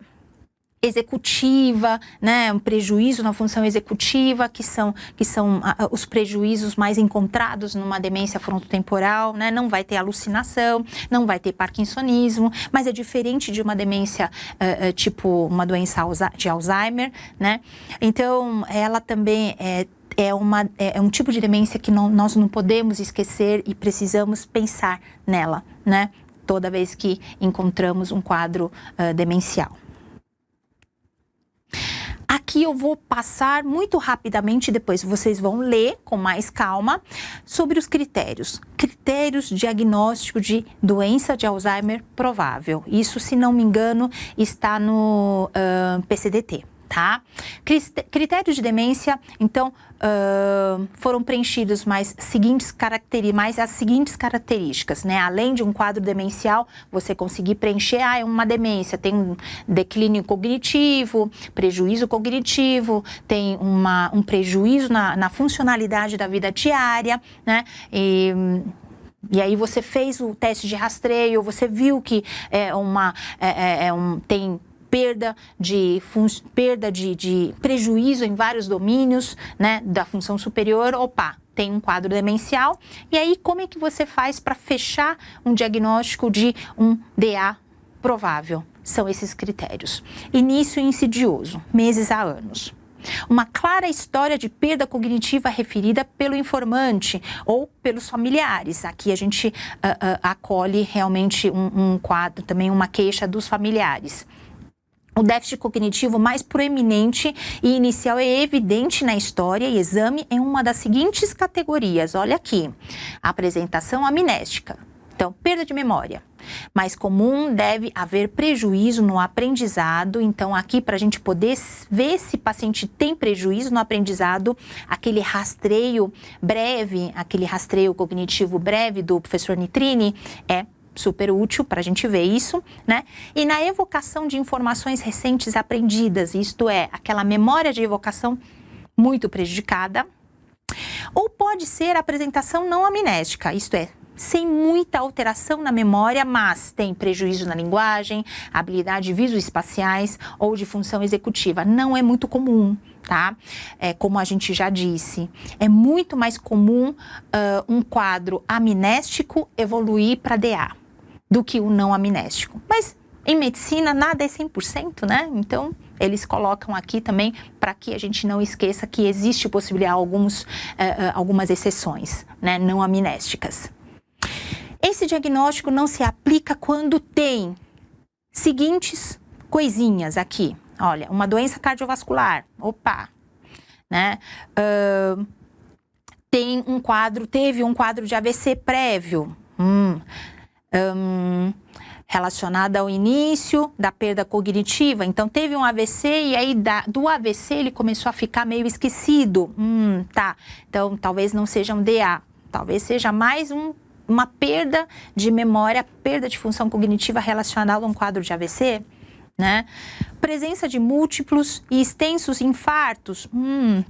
A: executiva, né, um prejuízo na função executiva, que são os prejuízos mais encontrados numa demência frontotemporal, né, não vai ter alucinação, não vai ter parkinsonismo, mas é diferente de uma demência tipo uma doença de Alzheimer, né, então ela também é um tipo de demência que nós não podemos esquecer e precisamos pensar nela, né, toda vez que encontramos um quadro demencial. Aqui eu vou passar muito rapidamente, depois vocês vão ler com mais calma, sobre os critérios. Critérios diagnóstico de doença de Alzheimer provável. Isso, se não me engano, está no PCDT, tá? Critérios de demência, então, foram preenchidos mais as seguintes características, né? Além de um quadro demencial, você conseguir preencher, é uma demência, tem um declínio cognitivo, prejuízo cognitivo, tem um prejuízo na funcionalidade da vida diária, né? E aí você fez o teste de rastreio, você viu que tem perda de prejuízo em vários domínios, né, da função superior, tem um quadro demencial. E aí, como é que você faz para fechar um diagnóstico de um DA provável? São esses critérios. Início insidioso, meses a anos. Uma clara história de perda cognitiva referida pelo informante ou pelos familiares. Aqui a gente acolhe realmente um quadro, também uma queixa dos familiares. O déficit cognitivo mais proeminente e inicial é evidente na história e exame em uma das seguintes categorias. Olha aqui, apresentação amnéstica. Então, perda de memória, Mais comum, deve haver prejuízo no aprendizado. Então, aqui, para a gente poder ver se o paciente tem prejuízo no aprendizado, aquele rastreio breve, aquele rastreio cognitivo breve do professor Nitrini é super útil para a gente ver isso, né? E na evocação de informações recentes aprendidas, isto é, aquela memória de evocação muito prejudicada. Ou pode ser a apresentação não amnéstica, isto é, sem muita alteração na memória, mas tem prejuízo na linguagem, habilidades visoespaciais ou de função executiva. Não é muito comum, tá? Como a gente já disse, é muito mais comum um quadro amnéstico evoluir para DA do que o não amnéstico. Mas em medicina nada é 100%, né? Então eles colocam aqui também para que a gente não esqueça que existe possibilidade algumas exceções, né, não amnésticas. Esse diagnóstico não se aplica quando tem seguintes coisinhas aqui. Olha, uma doença cardiovascular, né? Teve um quadro de AVC prévio, relacionada ao início da perda cognitiva. Então, teve um AVC e aí do AVC ele começou a ficar meio esquecido. Tá. Então, talvez não seja um DA. Talvez seja mais uma perda de memória, perda de função cognitiva relacionada a um quadro de AVC, né? Presença de múltiplos e extensos infartos.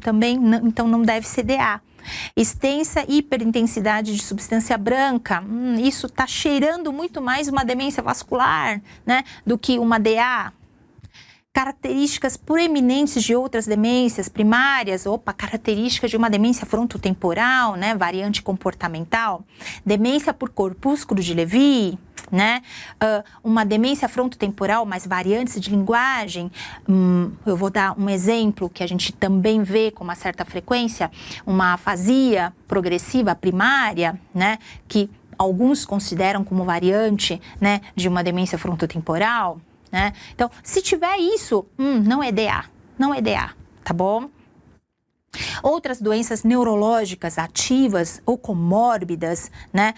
A: Também, então, não deve ser DA. Extensa hiperintensidade de substância branca, isso está cheirando muito mais uma demência vascular, né, do que uma DA. Características proeminentes de outras demências primárias, características de uma demência frontotemporal, né, variante comportamental, demência por corpúsculo de Levy, né, uma demência frontotemporal, mas variantes de linguagem. Eu vou dar um exemplo que a gente também vê com uma certa frequência, uma afasia progressiva primária, né, que alguns consideram como variante, né, de uma demência frontotemporal, né? Então, se tiver isso, não é DA, tá bom? Outras doenças neurológicas ativas ou comórbidas, né?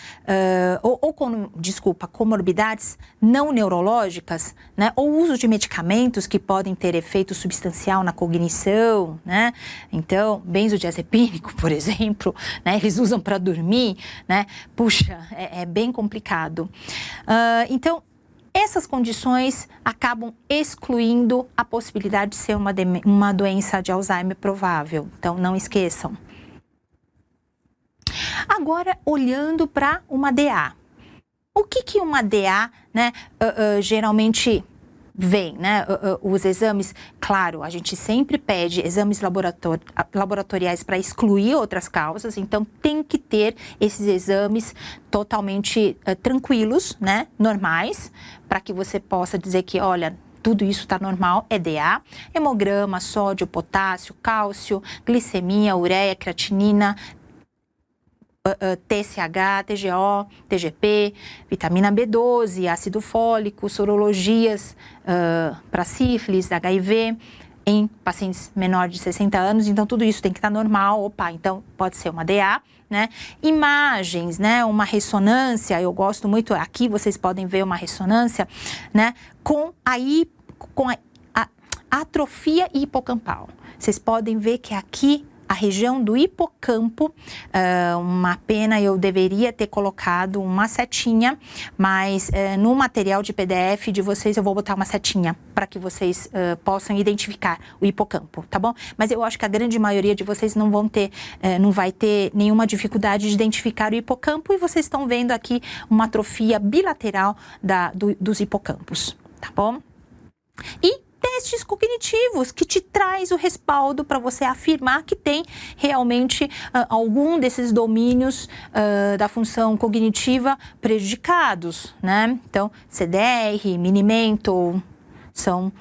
A: Comorbidades não neurológicas, né? Ou uso de medicamentos que podem ter efeito substancial na cognição, né? Então, benzodiazepínico, por exemplo, né? Eles usam para dormir, né? Puxa, é bem complicado. Então, essas condições acabam excluindo a possibilidade de ser uma doença de Alzheimer provável. Então, não esqueçam. Agora, olhando para uma DA. O que uma DA, né, geralmente vem, né? Os exames, claro, a gente sempre pede exames laboratoriais para excluir outras causas, então tem que ter esses exames totalmente tranquilos, né? Normais, para que você possa dizer que, olha, tudo isso está normal, é DA, hemograma, sódio, potássio, cálcio, glicemia, ureia, creatinina, TSH, TGO, TGP, vitamina B12, ácido fólico, sorologias para sífilis, HIV, em pacientes menores de 60 anos, então tudo isso tem que estar normal, então pode ser uma DA, né? Imagens, né? Uma ressonância, eu gosto muito, aqui vocês podem ver uma ressonância, né? Com a atrofia hipocampal. Vocês podem ver que aqui a região do hipocampo, uma pena eu deveria ter colocado uma setinha, mas no material de PDF de vocês eu vou botar uma setinha para que vocês possam identificar o hipocampo, tá bom? Mas eu acho que a grande maioria de vocês não vai ter nenhuma dificuldade de identificar o hipocampo e vocês estão vendo aqui uma atrofia bilateral dos hipocampos, tá bom? E testes cognitivos que te traz o respaldo para você afirmar que tem realmente algum desses domínios da função cognitiva prejudicados, né? Então, CDR, Mini-Mental, são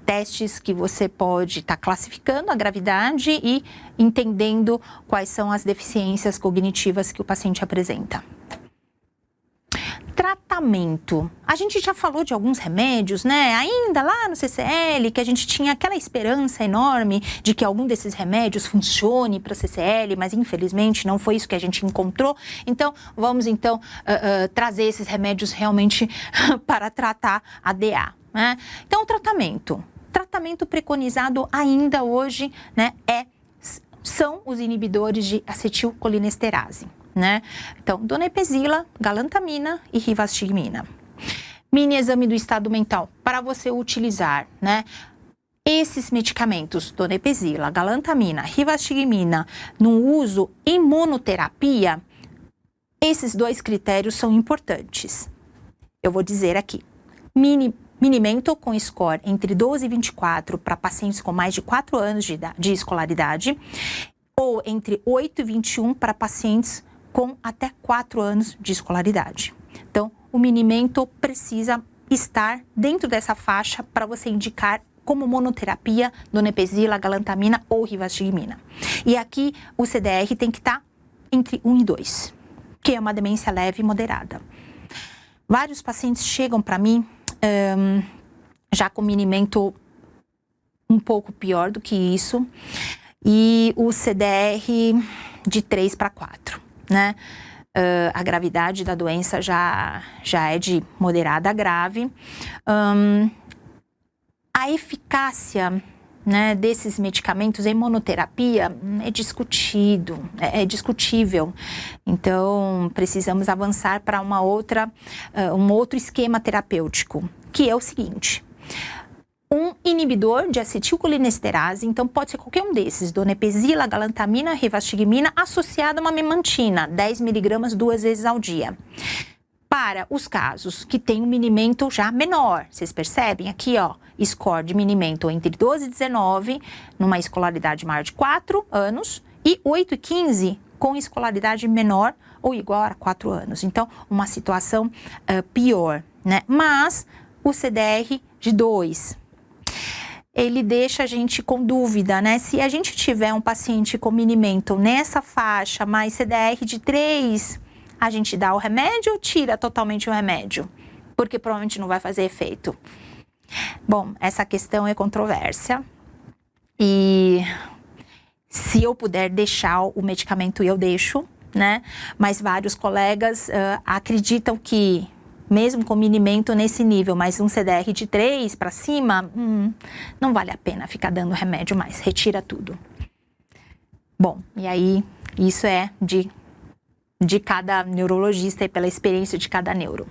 A: testes que você pode estar classificando a gravidade e entendendo quais são as deficiências cognitivas que o paciente apresenta. Tratar tratamento. A gente já falou de alguns remédios, né? Ainda lá no CCL, que a gente tinha aquela esperança enorme de que algum desses remédios funcione para CCL, mas infelizmente não foi isso que a gente encontrou. Então, vamos trazer esses remédios realmente para tratar a DA, né? Então, o tratamento preconizado ainda hoje, né, são os inibidores de acetilcolinesterase, né? Então, donepezila, galantamina e rivastigmina. Mini exame do estado mental para você utilizar, né? Esses medicamentos, donepezila, galantamina, rivastigmina, no uso em monoterapia, esses 2 critérios são importantes. Eu vou dizer aqui, Mini-Mental com score entre 12 e 24 para pacientes com mais de 4 anos de escolaridade, ou entre 8 e 21 para pacientes com até 4 anos de escolaridade. Então, o Mini-Mental precisa estar dentro dessa faixa para você indicar como monoterapia donepezila, galantamina ou rivastigmina. E aqui o CDR tem que estar entre 1 e 2, que é uma demência leve e moderada. Vários pacientes chegam para mim já com Mini-Mental um pouco pior do que isso, e o CDR de 3 para 4, né? A gravidade da doença já é de moderada a grave. A eficácia, né, desses medicamentos em monoterapia é discutível. Então, precisamos avançar para um outro esquema terapêutico, que é o seguinte: um inibidor de acetilcolinesterase, então pode ser qualquer um desses, donepezila, galantamina, rivastigmina, associado a uma memantina, 10 mg 2 vezes ao dia. Para os casos que tem um Mini-Mental já menor, vocês percebem aqui, ó, score de Mini-Mental entre 12 e 19, numa escolaridade maior de 4 anos, e 8 e 15 com escolaridade menor ou igual a 4 anos. Então, uma situação pior, né? Mas o CDR de 2, ele deixa a gente com dúvida, né? Se a gente tiver um paciente com Mini-Mental nessa faixa, mais CDR de 3, a gente dá o remédio ou tira totalmente o remédio? Porque provavelmente não vai fazer efeito. Bom, essa questão é controversa. E se eu puder deixar o medicamento, eu deixo, né? Mas vários colegas acreditam que, mesmo com Mini-Mental nesse nível, mas um CDR de 3 para cima, não vale a pena ficar dando remédio mais, retira tudo. Bom, e aí isso é de cada neurologista e pela experiência de cada neuro.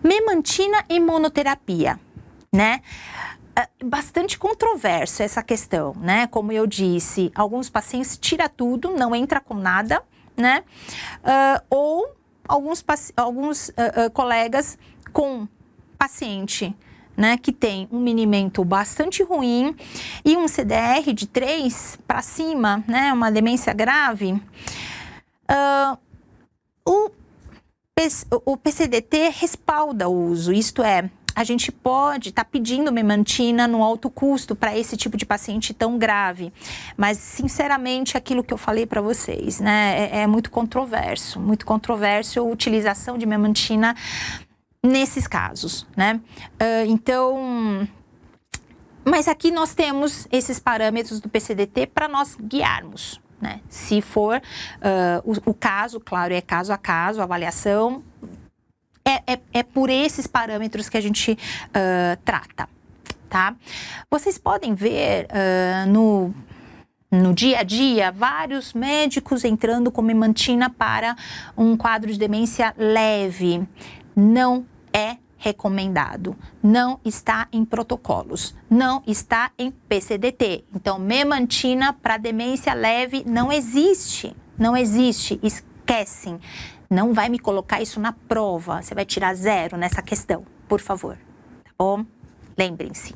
A: Memantina e monoterapia, né? Bastante controverso essa questão, né? Como eu disse, alguns pacientes tira tudo, não entra com nada, né? Ou alguns colegas com paciente, né, que tem um Mini-Mental bastante ruim e um CDR de 3 para cima, né? Uma demência grave. O PCDT respalda o uso, isto é, a gente pode estar pedindo memantina no alto custo para esse tipo de paciente tão grave, mas sinceramente aquilo que eu falei para vocês, né, é muito controverso a utilização de memantina nesses casos, né? Então, mas aqui nós temos esses parâmetros do PCDT para nós guiarmos, né? Se for o caso, claro, é caso a caso, a avaliação é por esses parâmetros que a gente trata, tá? Vocês podem ver no dia a dia vários médicos entrando com memantina para um quadro de demência leve. Não é recomendado, não está em protocolos, não está em PCDT. Então, memantina para demência leve não existe, esquecem. Não vai me colocar isso na prova, você vai tirar 0 nessa questão, por favor, tá bom? Lembrem-se.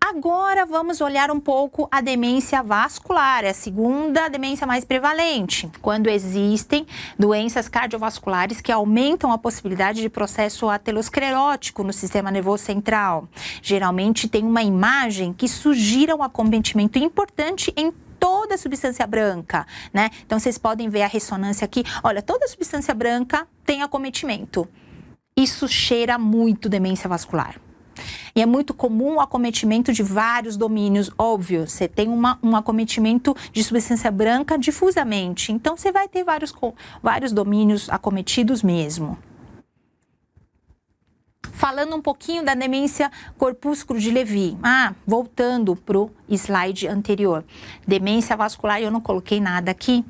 A: Agora vamos olhar um pouco a demência vascular, é a segunda demência mais prevalente, quando existem doenças cardiovasculares que aumentam a possibilidade de processo aterosclerótico no sistema nervoso central. Geralmente tem uma imagem que sugira um acometimento importante em toda substância branca, né? Então, vocês podem ver a ressonância aqui. Olha, toda substância branca tem acometimento. Isso cheira muito demência vascular. E é muito comum o acometimento de vários domínios, óbvio, você tem um acometimento de substância branca difusamente, então você vai ter vários domínios acometidos mesmo. Falando um pouquinho da demência corpúsculo de Levy. Voltando para o slide anterior. Demência vascular, eu não coloquei nada aqui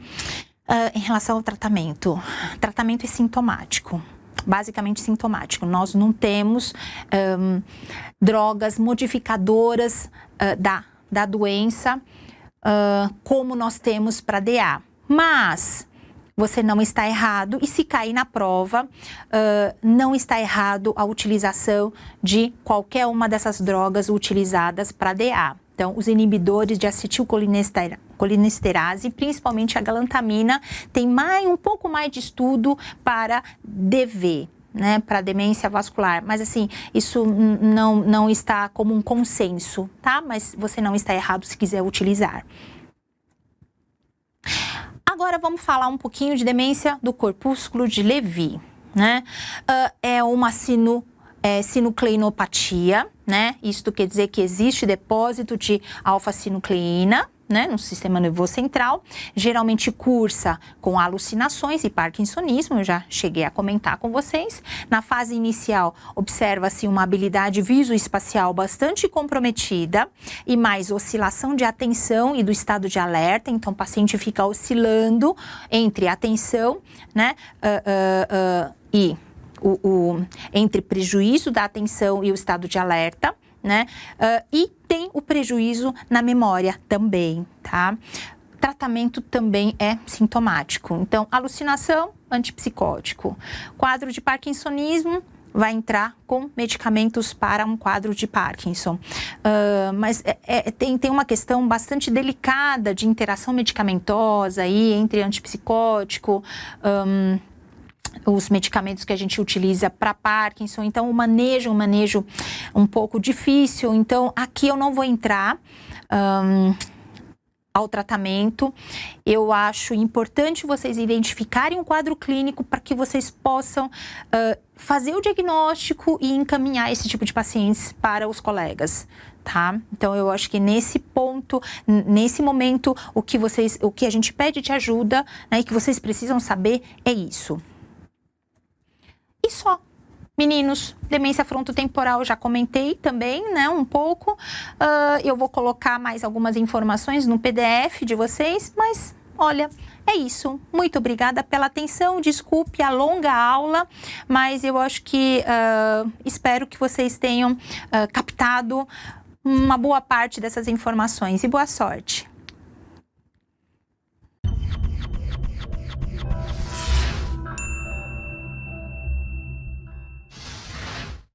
A: em relação ao tratamento. Tratamento é sintomático. Basicamente sintomático. Nós não temos drogas modificadoras da doença como nós temos para DA. Mas você não está errado, e se cair na prova, não está errado a utilização de qualquer uma dessas drogas utilizadas para DA. Então, os inibidores de acetilcolinesterase, principalmente a galantamina, tem um pouco mais de estudo para DV, né, para demência vascular. Mas, assim, isso não está como um consenso, tá? Mas você não está errado se quiser utilizar. Agora, vamos falar um pouquinho de demência do corpúsculo de Levy, né? É uma sinucleinopatia, né? Isto quer dizer que existe depósito de alfa-sinucleína, né, no sistema nervoso central, geralmente cursa com alucinações e parkinsonismo, eu já cheguei a comentar com vocês. Na fase inicial, observa-se uma habilidade visoespacial bastante comprometida e mais oscilação de atenção e do estado de alerta, então o paciente fica oscilando entre atenção, né, e entre prejuízo da atenção e o estado de alerta, né? E tem o prejuízo na memória também, tá? Tratamento também é sintomático. Então, alucinação, antipsicótico. Quadro de parkinsonismo, vai entrar com medicamentos para um quadro de Parkinson. Mas tem uma questão bastante delicada de interação medicamentosa aí entre antipsicótico, os medicamentos que a gente utiliza para Parkinson, então o manejo um pouco difícil, então aqui eu não vou entrar ao tratamento. Eu acho importante vocês identificarem um quadro clínico para que vocês possam fazer o diagnóstico e encaminhar esse tipo de pacientes para os colegas, tá? Então eu acho que nesse ponto, nesse momento, o que a gente pede de ajuda, né, e que vocês precisam saber é isso. E só, meninos, demência frontotemporal já comentei também, né, um pouco. Eu vou colocar mais algumas informações no PDF de vocês, mas olha, é isso. Muito obrigada pela atenção, desculpe a longa aula, mas eu acho que, espero que vocês tenham captado uma boa parte dessas informações e boa sorte.